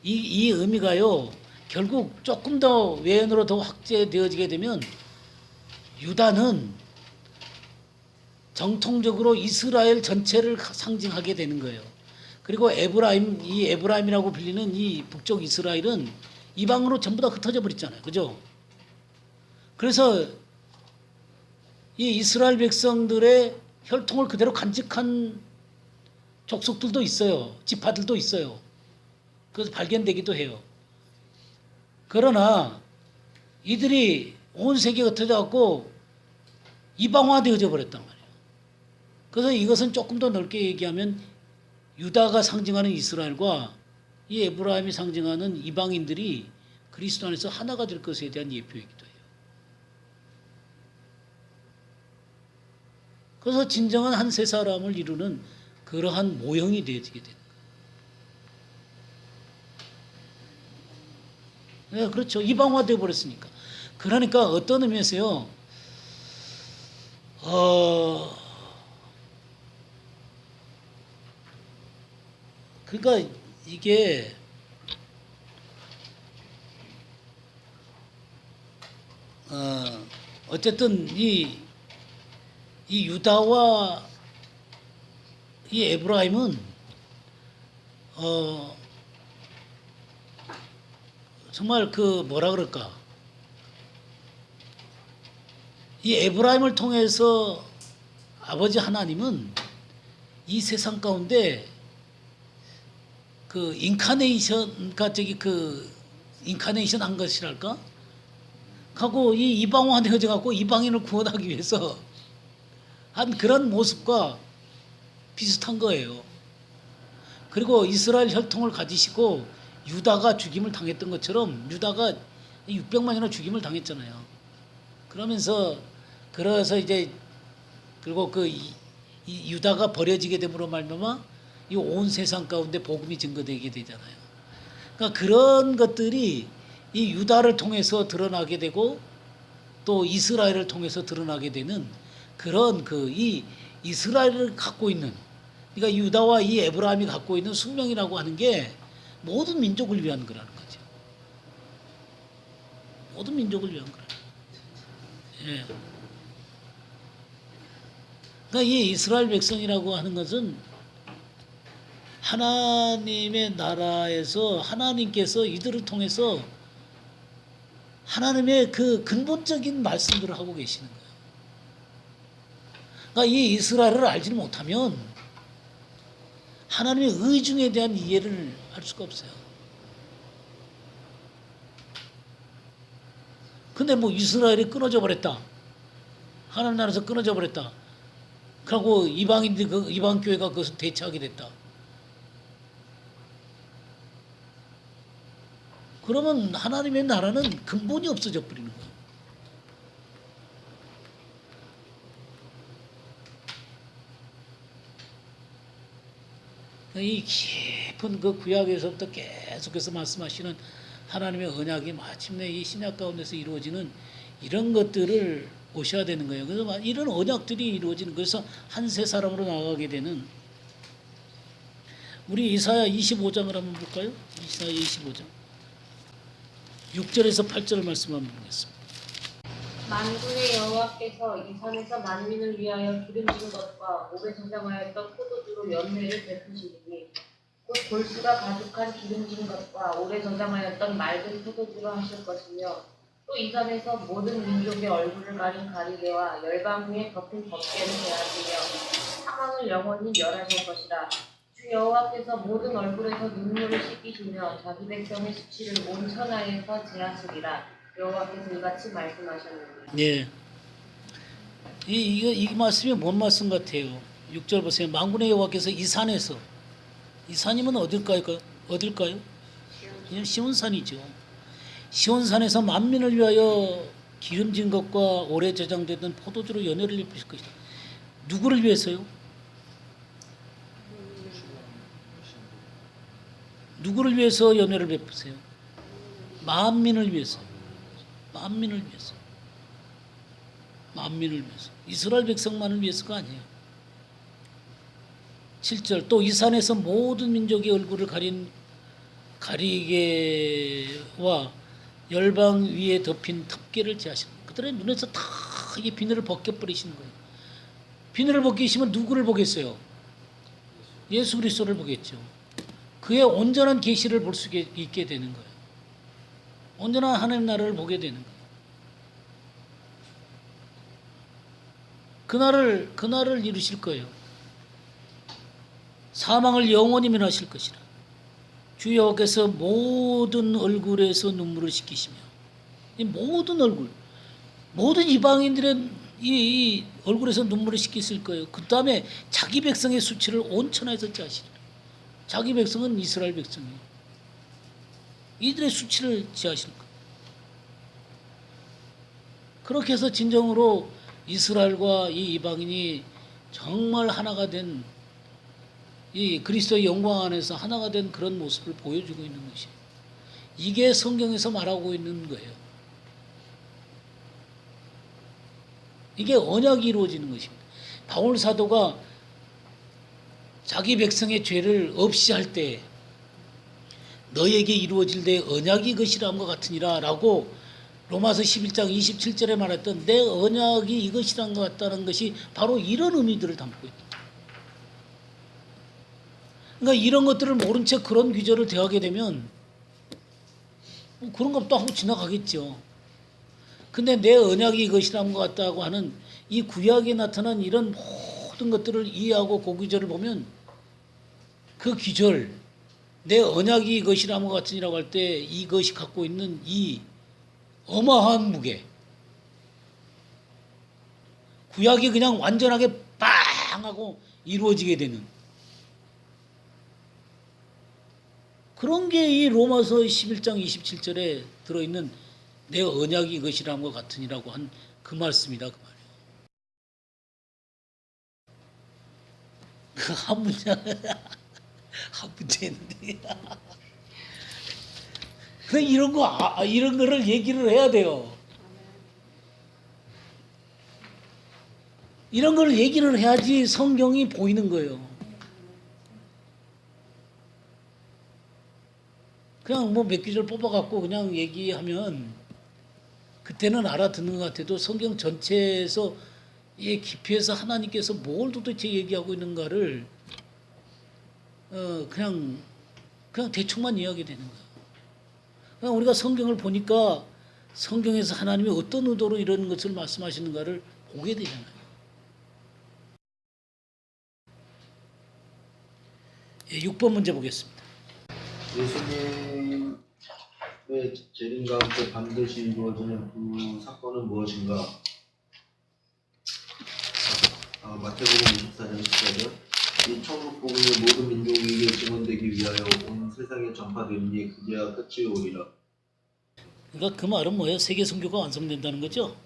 이 의미가요. 결국 조금 더 외연으로 더 확대되어지게 되면 유다는 정통적으로 이스라엘 전체를 상징하게 되는 거예요. 그리고 이 에브라임이라고 불리는 이 북쪽 이스라엘은 이방으로 전부 다 흩어져 버렸잖아요. 그죠? 그래서 이 이스라엘 백성들의 혈통을 그대로 간직한 족속들도 있어요. 지파들도 있어요. 그래서 발견되기도 해요. 그러나 이들이 온 세계에 흩어져 갖고 이방화되어져 버렸단 말이에요. 그래서 이것은 조금 더 넓게 얘기하면 유다가 상징하는 이스라엘과 이 에브라임이 상징하는 이방인들이 그리스도 안에서 하나가 될 것에 대한 예표이기도 해요. 그래서 진정한 한 세 사람을 이루는 그러한 모형이 되어지게 되는 거예요. 네, 그렇죠. 이방화되어 버렸으니까. 그러니까 어떤 의미에서요. 그러니까 이게 어쨌든 이 유다와 이 에브라임은 정말 뭐라 그럴까? 이 에브라임을 통해서 아버지 하나님은 이 세상 가운데 인카네이션 한 것이랄까? 하고 이 이방화 되어져 갖고 이방인을 구원하기 위해서 한 그런 모습과 비슷한 거예요. 그리고 이스라엘 혈통을 가지시고 유다가 죽임을 당했던 것처럼 유다가 600만이나 죽임을 당했잖아요. 그래서 이제 그리고 이 유다가 버려지게 됨으로 말미암아 이 온 세상 가운데 복음이 증거되게 되잖아요. 그러니까 그런 것들이 이 유다를 통해서 드러나게 되고 또 이스라엘을 통해서 드러나게 되는 그런 이 이스라엘을 갖고 있는 그러니까 유다와 이 에브라임이 갖고 있는 숙명이라고 하는 게 모든 민족을 위한 거라는 거죠. 모든 민족을 위한 거라는 거예요. 예. 그러니까 이 이스라엘 백성이라고 하는 것은 하나님의 나라에서 하나님께서 이들을 통해서 하나님의 그 근본적인 말씀들을 하고 계시는 거예요. 그러니까 이 이스라엘을 알지 못하면 하나님의 의중에 대한 이해를 할 수가 없어요. 근데 뭐 이스라엘이 끊어져 버렸다. 하나님 나라에서 끊어져 버렸다. 그리고 이방인들, 이방 교회가 그것을 대처하게 됐다. 그러면 하나님의 나라는 근본이 없어져 버리는 거예요. 이 깊은 그 구약에서부터 계속해서 말씀하시는 하나님의 언약이 마침내 이 신약 가운데서 이루어지는 이런 것들을 보셔야 되는 거예요. 그래서 이런 언약들이 이루어지는, 그래서 한 세 사람으로 나가게 되는, 우리 이사야 25장을 한번 볼까요? 이사야 25장 6절에서 8절 말씀 한번 보겠습니다. 만군의 여호와께서 이 산에서 만민을 위하여 기름진 것과 오래 저장하였던 포도주로 연회를 베푸시리니 곧 골수가 가득한 기름진 것과 오래 저장하였던 맑은 포도주로 하실 것이며 또 이 산에서 모든 민족의 얼굴을 가린 가리개와 열방 위에 덮인 덮개를 베하시며 사망을 영원히 멸하실 것이라. 주 여호와께서 모든 얼굴에서 눈물을 씻기시며 자기 백성의 수치를 온 천하에서 제하시리라. 여호와께서 이같이 말씀하셨느니라. 예. 이 말씀이 뭔 말씀 같아요? 6절 보세요. 만군의 여호와께서 이 산에서, 이 산이면 어딜까요? 시온산이죠. 시온산에서 만민을 위하여 기름진 것과 오래 저장되던 포도주로 연회를 입히실 것이다. 누구를 위해서요? 누구를 위해서 연회를 베푸세요? 만민을 위해서. 만민을 위해서. 만민을 위해서. 이스라엘 백성만을 위해서가 아니에요. 7절 또 이 산에서 모든 민족의 얼굴을 가린 가리개와 열방 위에 덮인 덮개를 제하시는 거예요. 그들의 눈에서 다 이 비늘을 벗겨버리시는 거예요. 비늘을 벗기시면 누구를 보겠어요? 예수 그리스도를 보겠죠. 그의 온전한 계시를 볼 수 있게 되는 거예요. 온전한 하나님 나라를 보게 되는 거예요. 그날을 이루실 거예요. 사망을 영원히 면하실 것이라. 주 여호와께서 모든 얼굴에서 눈물을 씻기시며, 이 모든 얼굴, 모든 이방인들의 이 얼굴에서 눈물을 씻기실 거예요. 그 다음에 자기 백성의 수치를 온 천하에서 제하시리라. 자기 백성은 이스라엘 백성이에요. 이들의 수치를 제하실 거예요. 그렇게 해서 진정으로 이스라엘과 이 이방인이 정말 하나가 된, 이 그리스도의 영광 안에서 하나가 된 그런 모습을 보여주고 있는 것이에요. 이게 성경에서 말하고 있는 거예요. 이게 언약이 이루어지는 것입니다. 바울 사도가 자기 백성의 죄를 없이 할 때 너에게 이루어질 내 언약이 것이라는 것 같으니라 라고 로마서 11장 27절에 말했던 내 언약이 이것이란 것 같다는 것이 바로 이런 의미들을 담고 있다. 그러니까 이런 것들을 모른 채 그런 규절을 대하게 되면 그런 것도 하고 지나가겠죠. 근데 내 언약이 이것이란 것 같다고 하는 이 구약에 나타난 이런 모든 것들을 이해하고 그 규절을 보면 그 규절, 내 언약이 이것이란 것 같으니라고 할 때 이것이 갖고 있는 이 어마어마한 무게, 구약이 그냥 완전하게 빵 하고 이루어지게 되는 그런 게 이 로마서 11장 27절에 들어있는 내 언약이 이것이란 것 같으니라고 한 그 말씀이다, 그 말이에요. 그 한 문장 한 문제인데 그냥 이런 거를 얘기를 해야 돼요. 이런 걸 얘기를 해야지 성경이 보이는 거예요. 그냥 뭐 몇 구절 뽑아갖고 그냥 얘기하면 그때는 알아듣는 것 같아도 성경 전체에서 이 깊이에서 하나님께서 뭘 도대체 얘기하고 있는가를 그냥 대충만 이야기되는 거야. 그냥 우리가 성경을 보니까 성경에서 하나님이 어떤 의도로 이런 것을 말씀하시는가를 보게 되잖아요. 6번 문제 보겠습니다. 예수님의 재림과 함께 반드시 이루어지는 그 사건은 무엇인가? 마태복음 24장 14절. 이 천국 복음이 모든 민족에게 증언되기 위하여 온 세상에 전파되니 그제야 끝이 오리라. 그러니까 그 말은 뭐예요? 세계 선교가 완성된다는 거죠?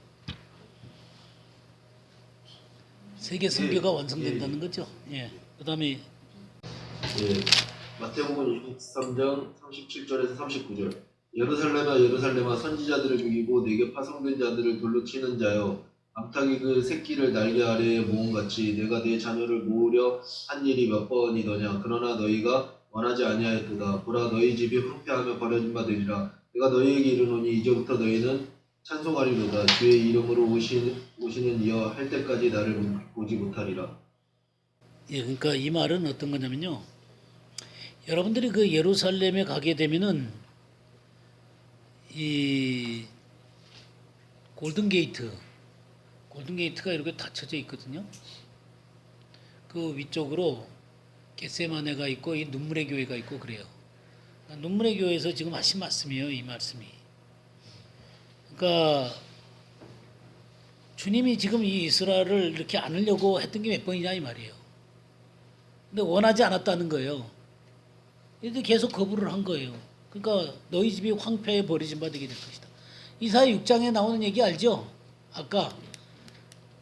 세계 선교가 완성된다는 거죠? 예. 그다음에 마태복음 23장 37절에서 39절. 예루살렘아 예루살렘아 선지자들을 죽이고 내게 파송된 자들을 돌로 치는 자여, 암탉이 그 새끼를 날개 아래에 모음같이 내가 내 자녀를 모으려 한 일이 몇 번이더냐. 그러나 너희가 원하지 아니하였도다. 보라, 너희 집이 황폐하며 버려진 바 되리라. 내가 너희에게 이르노니 이제부터 너희는 찬송하리로다. 주의 이름으로 오시는 이여 할 때까지 나를 보지 못하리라. 예, 그러니까 이 말은 어떤 거냐면요. 여러분들이 그 예루살렘에 가게 되면은 이 골든게이트가 이렇게 닫혀져 있거든요. 그 위쪽으로 겟세마네가 있고 이 눈물의 교회가 있고 그래요. 눈물의 교회에서 지금 하신 말씀이에요, 이 말씀이. 그러니까 주님이 지금 이 이스라엘을 이렇게 안으려고 했던 게 몇 번이냐 이 말이에요. 근데 원하지 않았다는 거예요. 이렇게 계속 거부를 한 거예요. 그러니까 너희 집이 황폐에 버려진 바 되게 될 것이다. 이사야 6장에 나오는 얘기 알죠? 아까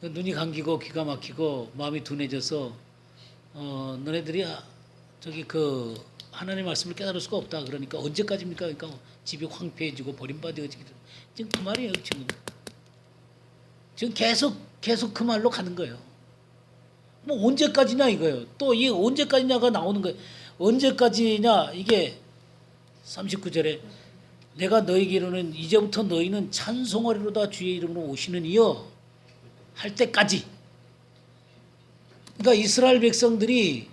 눈이 감기고 귀가 막히고 마음이 둔해져서 너네들이 저기 그 하나님의 말씀을 깨달을 수가 없다. 그러니까 언제까지입니까? 그러니까 집이 황폐해지고 버림받아지게 되고 지금 그 말이에요. 지금 계속 그 말로 가는 거예요. 뭐 언제까지냐 이거예요. 또 이 언제까지냐가 나오는 거예요. 언제까지냐 이게 39절에 내가 너희에게 이르는 이제부터 너희는 찬송하리로다 주의 이름으로 오시는 이여 할 때까지. 그러니까 이스라엘 백성들이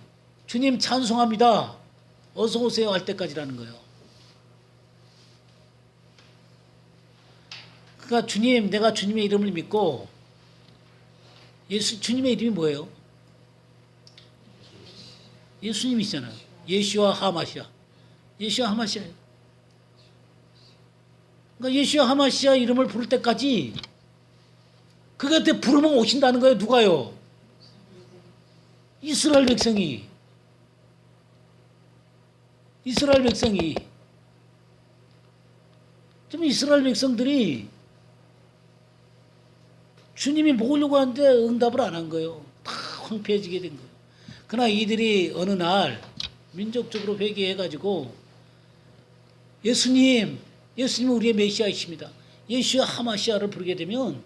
주님 찬송합니다. 어서 오세요 할 때까지라는 거예요. 그러니까 주님, 내가 주님의 이름을 믿고 주님의 이름이 뭐예요? 예수님이시잖아요. 예수와 하마시아. 예수와 하마시아. 그러니까 예수와 하마시아 이름을 부를 때까지 그한테 부르면 오신다는 거예요. 누가요? 이스라엘 백성이. 좀 이스라엘 백성들이 주님이 먹으려고 하는데 응답을 안 한 거예요. 다 황폐해지게 된 거예요. 그러나 이들이 어느 날 민족적으로 회개해가지고 예수님은 우리의 메시아이십니다. 예수와 하마시아를 부르게 되면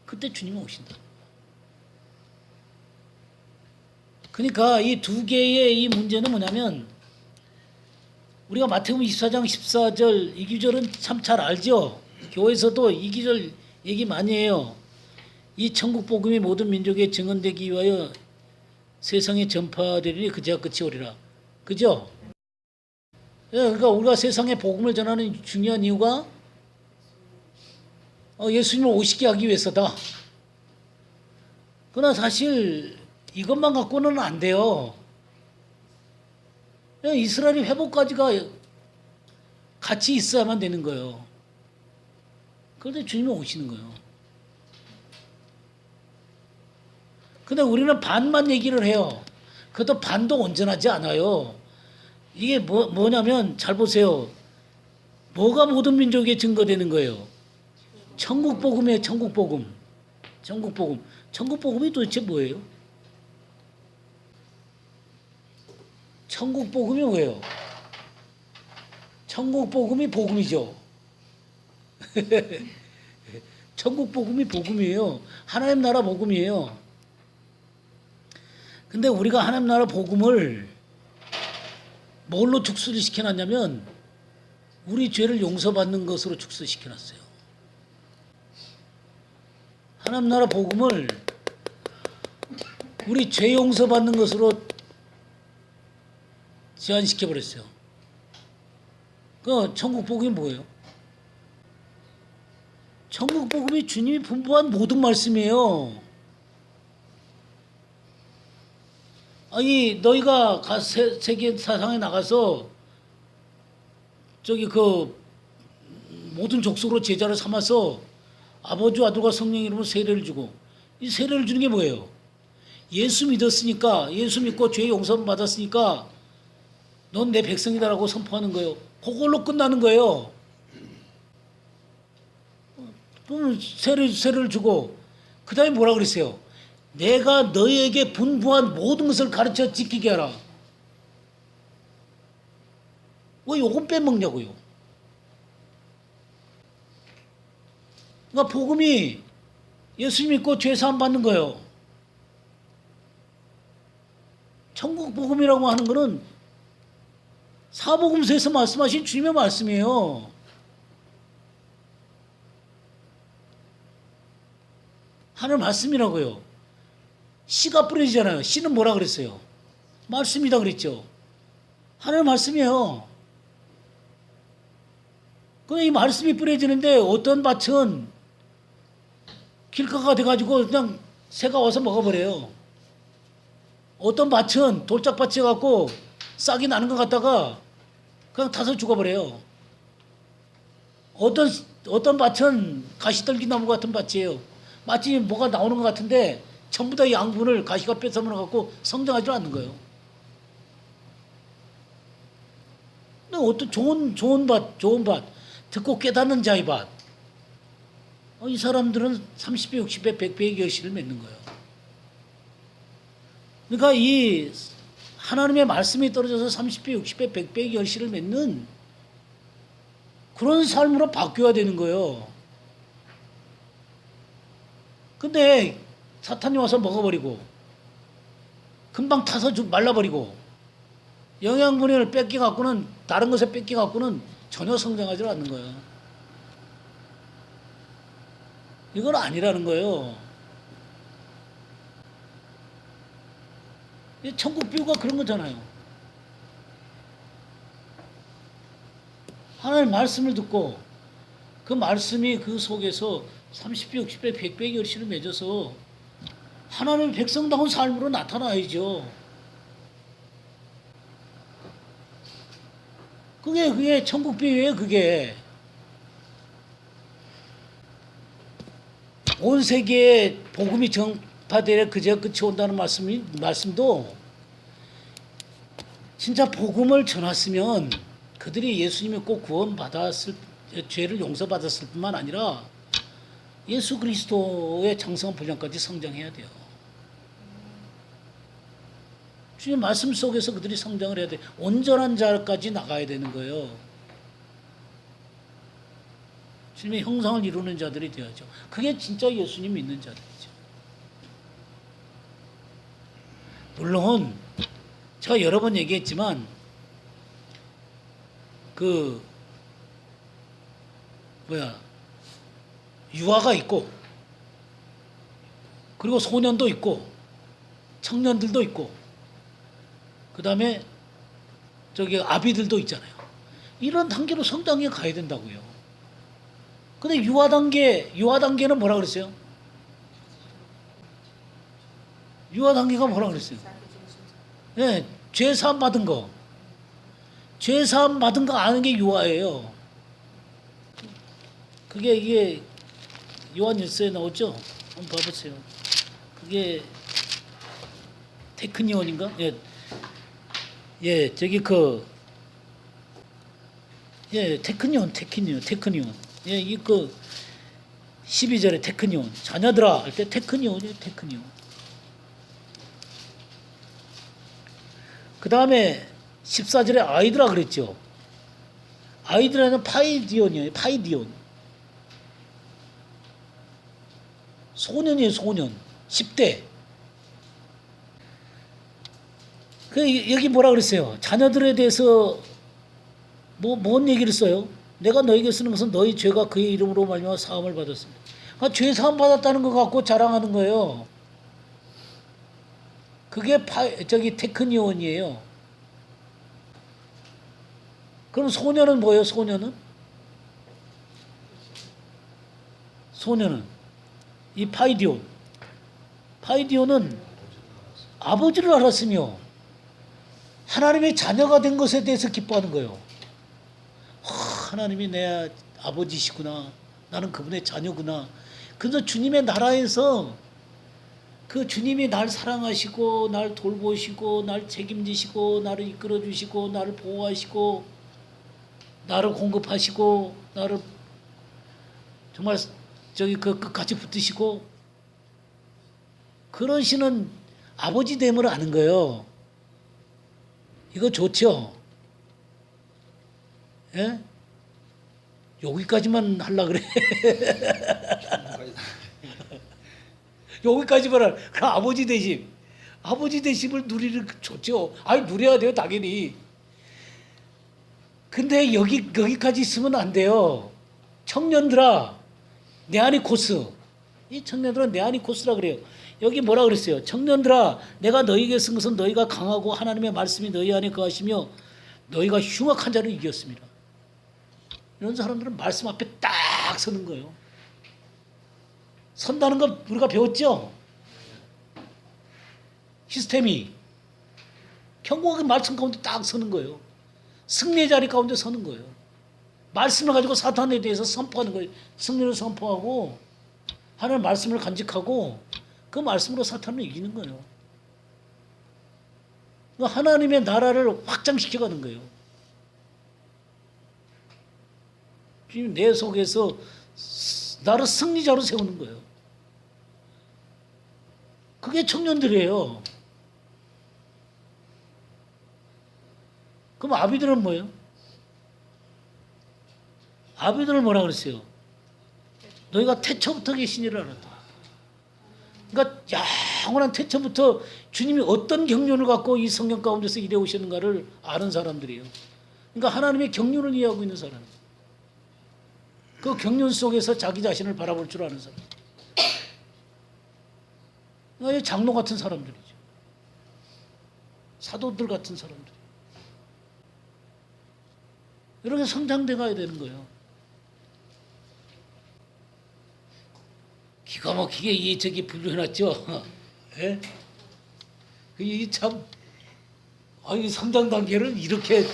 그때 주님이 오신다. 그러니까 이 두 개의 이 문제는 뭐냐면 우리가 마태복음 24장 14절 이 구절은 참 잘 알죠. 교회에서도 이 구절 얘기 많이 해요. 이 천국 복음이 모든 민족에 증언되기 위하여 세상에 전파되리니 그제야 끝이 오리라. 그죠? 그러니까 우리가 세상에 복음을 전하는 중요한 이유가 예수님을 오시게 하기 위해서다. 그러나 사실 이것만 갖고는 안 돼요. 이스라엘이 회복까지가 같이 있어야만 되는 거예요. 그런데 주님이 오시는 거예요. 근데 우리는 반만 얘기를 해요. 그것도 반도 온전하지 않아요. 이게 뭐냐면 잘 보세요. 뭐가 모든 민족에 증거되는 거예요? 천국 복음이에요. 천국 복음. 천국 복음이 도대체 뭐예요? 천국 복음이 뭐예요? 천국 복음이 복음이죠. 천국 복음이 복음이에요. 하나님 나라 복음이에요. 근데 우리가 하나님 나라 복음을 뭘로 축소를 시켜놨냐면 우리 죄를 용서받는 것으로 축소시켜놨어요. 하나님 나라 복음을 우리 죄 용서받는 것으로 제한시켜버렸어요. 그 천국 복음이 뭐예요? 천국 복음이 주님이 분부한 모든 말씀이에요. 아니 너희가 세계 사상에 나가서 저기 그 모든 족속으로 제자를 삼아서 아버지와 아들과 성령 이름으로 세례를 주고, 이 세례를 주는 게 뭐예요? 예수 믿었으니까, 예수 믿고 죄 용서 받았으니까 넌 내 백성이다라고 선포하는 거예요. 그걸로 끝나는 거예요. 그럼 세례를 주고 그 다음에 뭐라 그랬어요? 내가 너희에게 분부한 모든 것을 가르쳐 지키게 하라. 왜 요건 빼먹냐고요? 그러니까 복음이 예수 믿고 죄 사함 받는 거예요. 천국 복음이라고 하는 거는 사복음서에서 말씀하신 주님의 말씀이에요. 하늘 말씀이라고요. 씨가 뿌려지잖아요. 씨는 뭐라 그랬어요? 말씀이다 그랬죠. 하늘 말씀이에요. 그럼 이 말씀이 뿌려지는데 어떤 밭은 길가가 돼가지고 그냥 새가 와서 먹어버려요. 어떤 밭은 돌짝밭이 갖고 싹이 나는 것 같다가 그냥 타서 죽어버려요. 어떤 밭은 가시떨기 나무 같은 밭이에요. 마치 뭐가 나오는 것 같은데 전부 다 양분을 가시가 뺏어먹어 갖고 성장하지 않는 거예요. 근데 어떤 좋은 밭, 듣고 깨닫는 자의 밭. 이 사람들은 30배, 60배, 100배의 결실을 맺는 거예요. 그러니까 이 하나님의 말씀이 떨어져서 30배, 60배, 100배의 결실을 맺는 그런 삶으로 바뀌어야 되는 거예요. 근데 사탄이 와서 먹어버리고 금방 타서 말라버리고 영양분을 뺏겨갖고는 다른 것에 뺏겨갖고는 전혀 성장하지 않는 거예요. 이건 아니라는 거예요. 천국 비유가 그런 거잖아요. 하나님 말씀을 듣고 그 말씀이 그 속에서 30배, 60배, 100배의 결실을 맺어서 하나님의 백성다운 삶으로 나타나야죠. 그게 천국 비유예요. 그게 온 세계에 복음이 전파되려 그저 끝이 온다는 말씀도 진짜 복음을 전했으면 그들이 예수님이 꼭 구원받았을, 죄를 용서받았을 뿐만 아니라 예수 그리스도의 장성한 분량까지 성장해야 돼요. 주님 말씀 속에서 그들이 성장을 해야 돼요. 온전한 자까지 나가야 되는 거예요. 주님의 형상을 이루는 자들이 되어야죠. 그게 진짜 예수님 믿는 자들이죠. 물론 제가 여러 번 얘기했지만 유아가 있고 그리고 소년도 있고 청년들도 있고 그 다음에 아비들도 있잖아요. 이런 단계로 성장해 가야 된다고요. 근데 유아 단계는 뭐라 그랬어요? 유아 단계가 뭐라 그랬어요? 네, 죄 사함 받은 거. 죄 사함 받은 거 아는 게 유아예요. 이게 요한일서에 나오죠? 한번 봐보세요. 그게 테크니온인가? 테크니온. 이 12절에 테크니온. 자녀들아 할 때 테크니온이에요, 테크니온. 그 다음에 14절에 아이들아 그랬죠. 아이들에는 파이디온이에요, 파이디온. 소년이에요, 소년. 10대. 여기 뭐라 그랬어요? 자녀들에 대해서 뭔 얘기를 써요? 내가 너에게 쓰는 것은 너희 죄가 그의 이름으로 말미암아 사함을 받았습니다. 그러니까 죄 사함 받았다는 거 갖고 자랑하는 거예요. 그게 테크니온이에요. 그럼 소녀는 뭐예요? 소녀는 이 파이디온은 아버지를 알았으며 하나님의 자녀가 된 것에 대해서 기뻐하는 거예요. 하나님이 내 아버지시구나. 나는 그분의 자녀구나. 그래서 주님의 나라에서 그 주님이 날 사랑하시고 날 돌보시고 날 책임지시고 나를 이끌어 주시고 나를 보호하시고 나를 공급하시고 나를 정말 그 끝까지 붙드시고 그러시는 아버지 됨을 아는 거예요. 이거 좋죠? 예? 여기까지만 하려 그래. 여기까지만 하려. 그 아버지 되심. 아버지 되심을 누리는 좋죠. 아니 누려야 돼요, 당연히. 근데 여기까지 있으면 안 돼요. 청년들아, 네아니코스. 이 청년들은 네아니코스라 그래요. 여기 뭐라 그랬어요? 청년들아, 내가 너희에게 쓴 것은 너희가 강하고 하나님의 말씀이 너희 안에 거하시며 너희가 흉악한 자를 이겼습니다. 이런 사람들은 말씀 앞에 딱 서는 거예요. 선다는 거 우리가 배웠죠? 시스템이 경고하게 말씀 가운데 딱 서는 거예요. 승리의 자리 가운데 서는 거예요. 말씀을 가지고 사탄에 대해서 선포하는 거예요. 승리를 선포하고 하나님의 말씀을 간직하고 그 말씀으로 사탄을 이기는 거예요. 하나님의 나라를 확장시켜가는 거예요. 지금 내 속에서 나를 승리자로 세우는 거예요. 그게 청년들이에요. 그럼 아비들은 뭐예요? 아비들은 뭐라 그랬어요? 너희가 태초부터 계시니를 알았다. 그러니까 영원한 태초부터 주님이 어떤 경륜을 갖고 이 성경 가운데서 일해 오셨는가를 아는 사람들이에요. 그러니까 하나님의 경륜을 이해하고 있는 사람. 그 경륜 속에서 자기 자신을 바라볼 줄 아는 사람. 그러니까 장로 같은 사람들이죠. 사도들 같은 사람들. 이렇게 성장돼 가야 되는 거예요. 기가 막히게 이 분류해놨죠. 예? 이 참, 이 성장 단계를 이렇게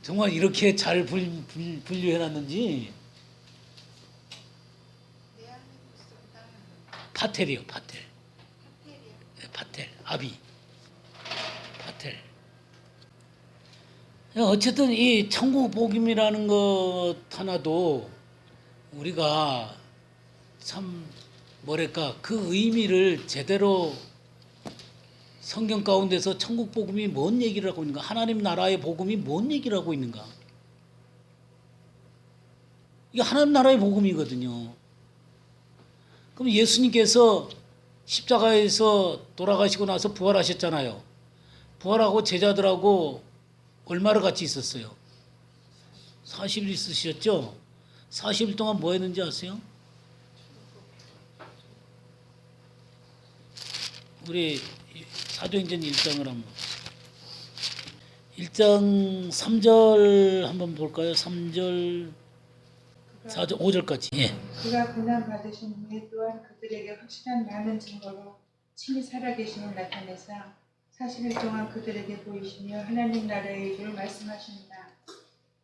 정말 이렇게 잘 분류해놨는지. 파텔이요, 파텔. 네, 파텔, 아비. 파텔. 어쨌든 이 천국 복음이라는 것 하나도 우리가 참 뭐랄까 그 의미를 제대로 성경 가운데서 천국 복음이 뭔 얘기를 하고 있는가, 하나님 나라의 복음이 뭔 얘기를 하고 있는가. 이게 하나님 나라의 복음이거든요. 그럼 예수님께서 십자가에서 돌아가시고 나서 부활하셨잖아요. 부활하고 제자들하고 얼마를 같이 있었어요? 40일 있으셨죠? 40일 동안 뭐 했는지 아세요? 우리 사도행전 1장을 한번 1장 3절 한번 볼까요? 3절 4절 5절까지. 예. 그가 고난 받으신 후에 또한 그들에게 확실한 많은 증거로 친히 살아계심을 나타내사 40일 동안 그들에게 보이시며 하나님 나라의 일을 말씀하시니라.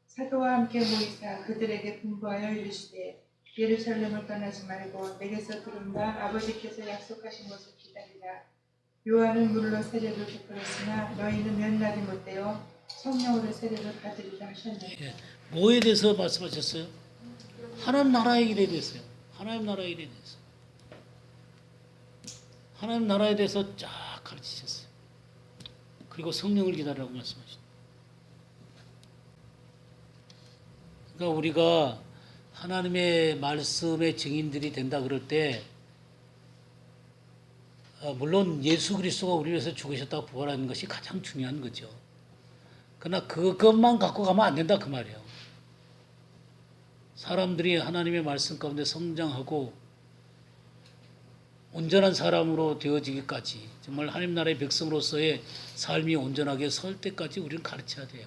사도와 함께 모이사 그들에게 분부하여 이르시되 예루살렘을 떠나지 말고 내게서 들은 바 아버지께서 약속하신 것을 기다리라. 요한은 물로 세례를 베풀었으나 너희는 몇 날이 못되어 성령으로 세례를 받으리라 하셨느니라. 예. 뭐에 대해서 말씀하셨어요? 하나님 나라의 일에 대해서요. 하나님 나라의 일에 대해서. 하나님 나라에 대해서 쫙 가르치셨어요. 그리고 성령을 기다리라고 말씀하셨어요. 그러니까 우리가 하나님의 말씀의 증인들이 된다 그럴 때 물론 예수 그리스도가 우리를 위해서 죽으셨다고 부활하는 것이 가장 중요한 거죠. 그러나 그것만 갖고 가면 안 된다 그 말이에요. 사람들이 하나님의 말씀 가운데 성장하고 온전한 사람으로 되어지기까지 정말 하나님 나라의 백성으로서의 삶이 온전하게 설 때까지 우리는 가르쳐야 돼요.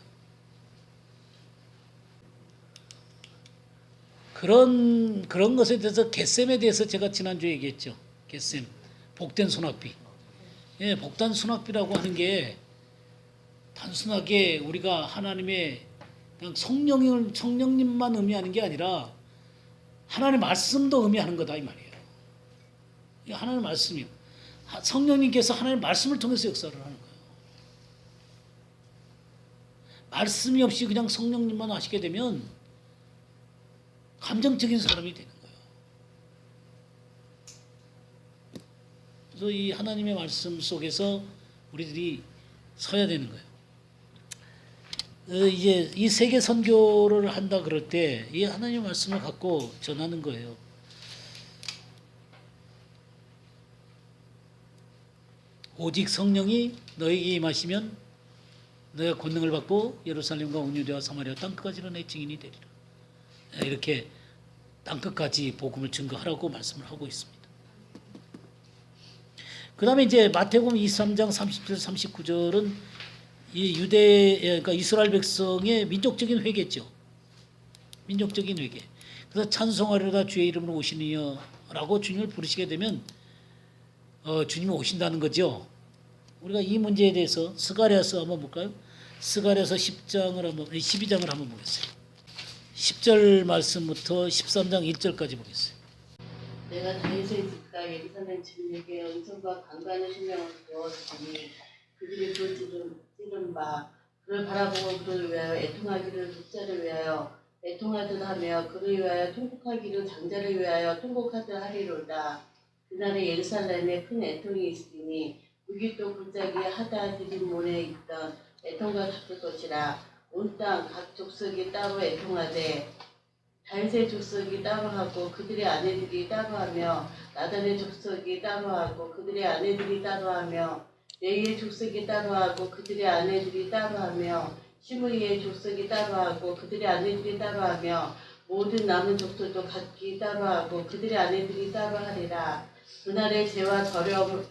그런 것에 대해서 겟셈에 대해서 제가 지난주에 얘기했죠. 겟셈, 복된 소낙비. 예, 복된 소낙비라고 하는 게 단순하게 우리가 하나님의 그냥 성령님만 의미하는 게 아니라 하나님의 말씀도 의미하는 거다 이 말이에요. 이게 하나님의 말씀이요. 성령님께서 하나님의 말씀을 통해서 역사를 하는 거예요. 말씀이 없이 그냥 성령님만 하시게 되면 감정적인 사람이 되는 거예요. 그래서 이 하나님의 말씀 속에서 우리들이 서야 되는 거예요. 이제 이 세계 선교를 한다 그럴 때 이 하나님의 말씀을 갖고 전하는 거예요. 오직 성령이 너에게 임하시면 너희가 권능을 받고 예루살렘과 온 유대와 사마리아 땅끝까지는 내 증인이 되리라. 이렇게 땅끝까지 복음을 증거하라고 말씀을 하고 있습니다. 그 다음에 이제 마태복음 23장 30절 39절은 이 그러니까 이스라엘 백성의 민족적인 회개죠. 민족적인 회개. 그래서 찬송하리로다 주의 이름으로 오시니여 라고 주님을 부르시게 되면 주님이 오신다는 거죠. 우리가 이 문제에 대해서 스가랴서 한번 볼까요? 스가랴서 12장을 한번 보겠어요. 10절 말씀부터 13장 1절까지 보겠어요. 내가 다윗의 집과 예루살렘 주민에게 은총과 강간의 신명을 배웠으니 그들이 그 찌른 바 그를 바라보고 그를 위하여 애통하기를 독자를 위하여 애통하듯 하며 그를 위하여 통곡하기를 장자를 위하여 통곡하듯 하리로다. 그날에 예루살렘에 큰 애통이 있으니 무기또 골짜기 하다드림몬에 있던 애통과 같을 것이라. 온 땅 각 족속이 따로 애통하되 다윗의 족속이 따로 하고 그들의 아내들이 따로 하며 나단의 족속이 따로 하고 그들의 아내들이 따로 하며 레위의 족속이 따로 하고 그들의 아내들이 따로 하며 시므이의 족속이 따로 하고 그들의 아내들이 따로 하며 모든 남은 족속도 각기 따로 하고 그들의 아내들이 따로 하리라. 그날의 죄와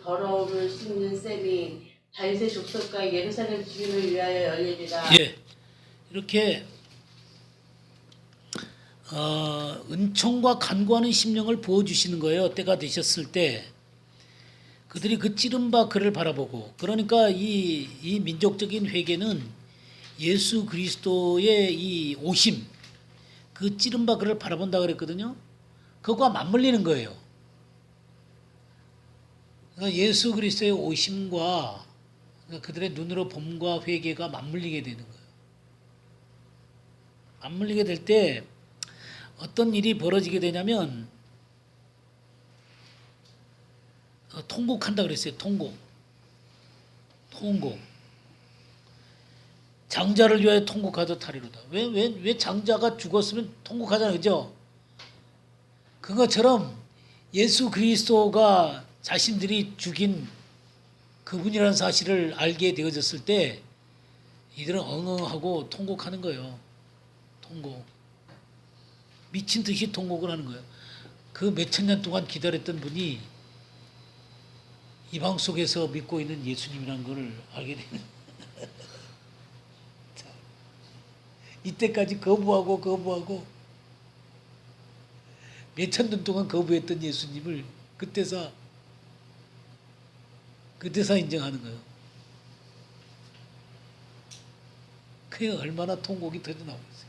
더러움을 씻는 셈이 다윗의 족속과 예루살렘 주민을 위하여 열리리라. 예, 이렇게 은총과 간구하는 심령을 부어주시는 거예요. 때가 되셨을 때 그들이 그 찌른 바 그를 바라보고, 그러니까 이 민족적인 회개는 예수 그리스도의 이 오심, 그 찌른 바 그를 바라본다 그랬거든요. 그거와 맞물리는 거예요. 그러니까 예수 그리스도의 오심과 그들의 눈으로 봄과 회개가 맞물리게 되는 거예요. 맞물리게 될 때 어떤 일이 벌어지게 되냐면 통곡한다 그랬어요. 통곡. 장자를 위하여 통곡하듯 하리로다. 왜 장자가 죽었으면 통곡하잖아요. 그죠? 그것처럼 예수 그리스도가 자신들이 죽인 그분이라는 사실을 알게 되어졌을 때 이들은 엉엉하고 통곡하는 거예요. 통곡. 미친 듯이 통곡을 하는 거예요. 그 몇천 년 동안 기다렸던 분이 이방 속에서 믿고 있는 예수님이라는 걸 알게 되는 이때까지 거부하고 몇천 년 동안 거부했던 예수님을 그때서 인정하는 거예요. 그게 얼마나 통곡이 터져나오고 있어요.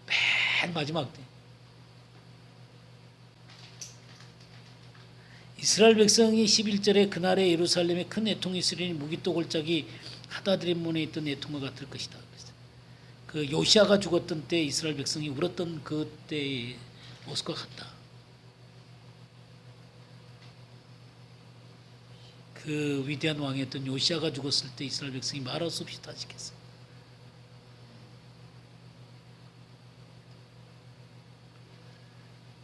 맨 마지막 때 이스라엘 백성이 11절에 그날에 예루살렘에 큰 애통이 있으리니 무기또 골짜기 하다드림몬에 있던 애통과 같을 것이다. 그 요시아가 죽었던 때 이스라엘 백성이 울었던 그때의 모습과 같다. 그 위대한 왕이었던 요시아가 죽었을 때 이스라엘 백성이 말할 수 없이 탄식했어요.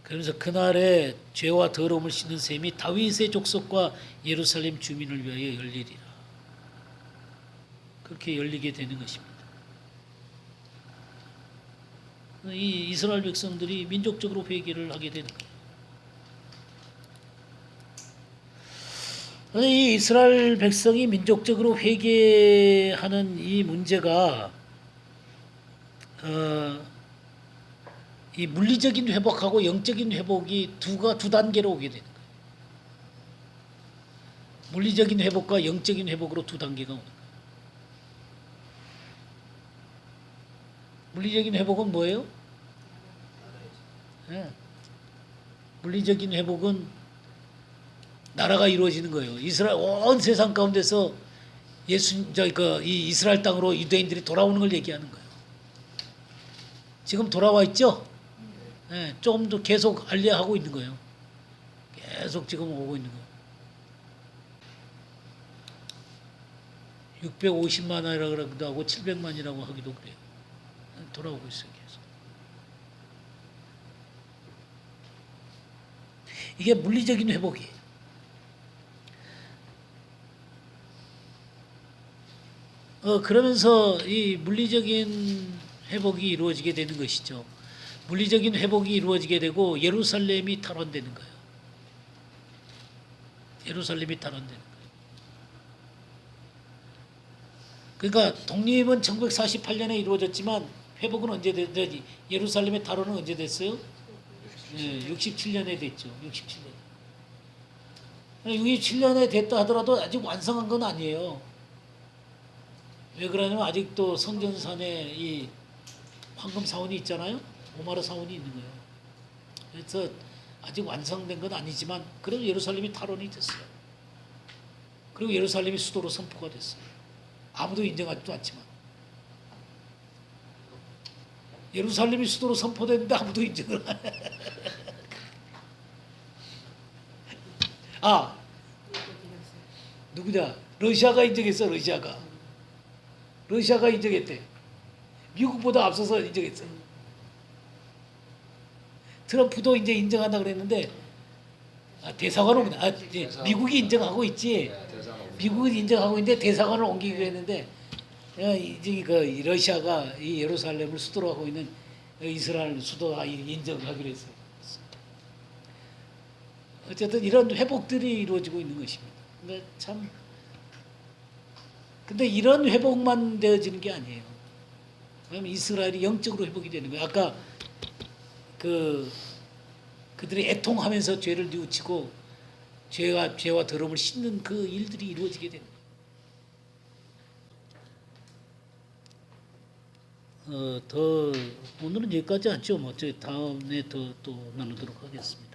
그러면서 그날에 죄와 더러움을 씻는 셈이 다윗의 족속과 예루살렘 주민을 위하여 열리리라. 그렇게 열리게 되는 것입니다. 이 이스라엘 백성들이 민족적으로 회개를 하게 되는 거예요. 이 이스라엘 백성이 민족적으로 회개하는 이 문제가 이 물리적인 회복하고 영적인 회복이 두 단계로 오게 되는 거예요. 물리적인 회복과 영적인 회복으로 두 단계가 오는 거예요. 물리적인 회복은 뭐예요? 물리적인 회복은 나라가 이루어지는 거예요. 이스라엘 온 세상 가운데서 이 이스라엘 땅으로 유대인들이 돌아오는 걸 얘기하는 거예요. 지금 돌아와 있죠? 조금 더 계속 알리하고 있는 거예요. 계속 지금 오고 있는 거예요. 650만이라고 하고 700만이라고 하기도 그래요. 돌아오고 있어요. 계속. 이게 물리적인 회복이에요. 그러면서 이 물리적인 회복이 이루어지게 되는 것이죠. 물리적인 회복이 이루어지게 되고 예루살렘이 탈환되는 거예요. 예루살렘이 탈환되는 거예요. 그러니까 독립은 1948년에 이루어졌지만 회복은 언제 됐지? 예루살렘의 탈환은 언제 됐어요? 67년에 됐죠. 67년에 됐다 하더라도 아직 완성한 건 아니에요. 왜 그러냐면 아직도 성전산에 이 황금 사원이 있잖아요. 오마르 사원이 있는 거예요. 그래서 아직 완성된 건 아니지만 그래도 예루살렘이 탈원이 됐어요. 그리고 예루살렘이 수도로 선포가 됐어요. 아무도 인정하지도 않지만 예루살렘이 수도로 선포됐는데 아무도 인정을 안 해. 누구냐? 러시아가 인정했어. 러시아가 인정했대. 미국보다 앞서서 인정했어. 트럼프도 이제 인정한다 그랬는데 대사관은 미국이 인정하고 있지. 미국이 인정하고 있는데 대사관을 옮기기로 했는데 이제 그 러시아가 이 예루살렘을 수도로 하고 있는 이스라엘 수도가 인정하기로 했어요. 어쨌든 이런 회복들이 이루어지고 있는 것입니다. 근데 이런 회복만 되어지는 게 아니에요. 왜냐하면 이스라엘이 영적으로 회복이 되는 거예요. 아까 그들이 애통하면서 죄를 뉘우치고 죄와 더러움을 씻는 그 일들이 이루어지게 되는 거예요. 오늘은 여기까지 하죠. 뭐 다음에 또 나누도록 하겠습니다.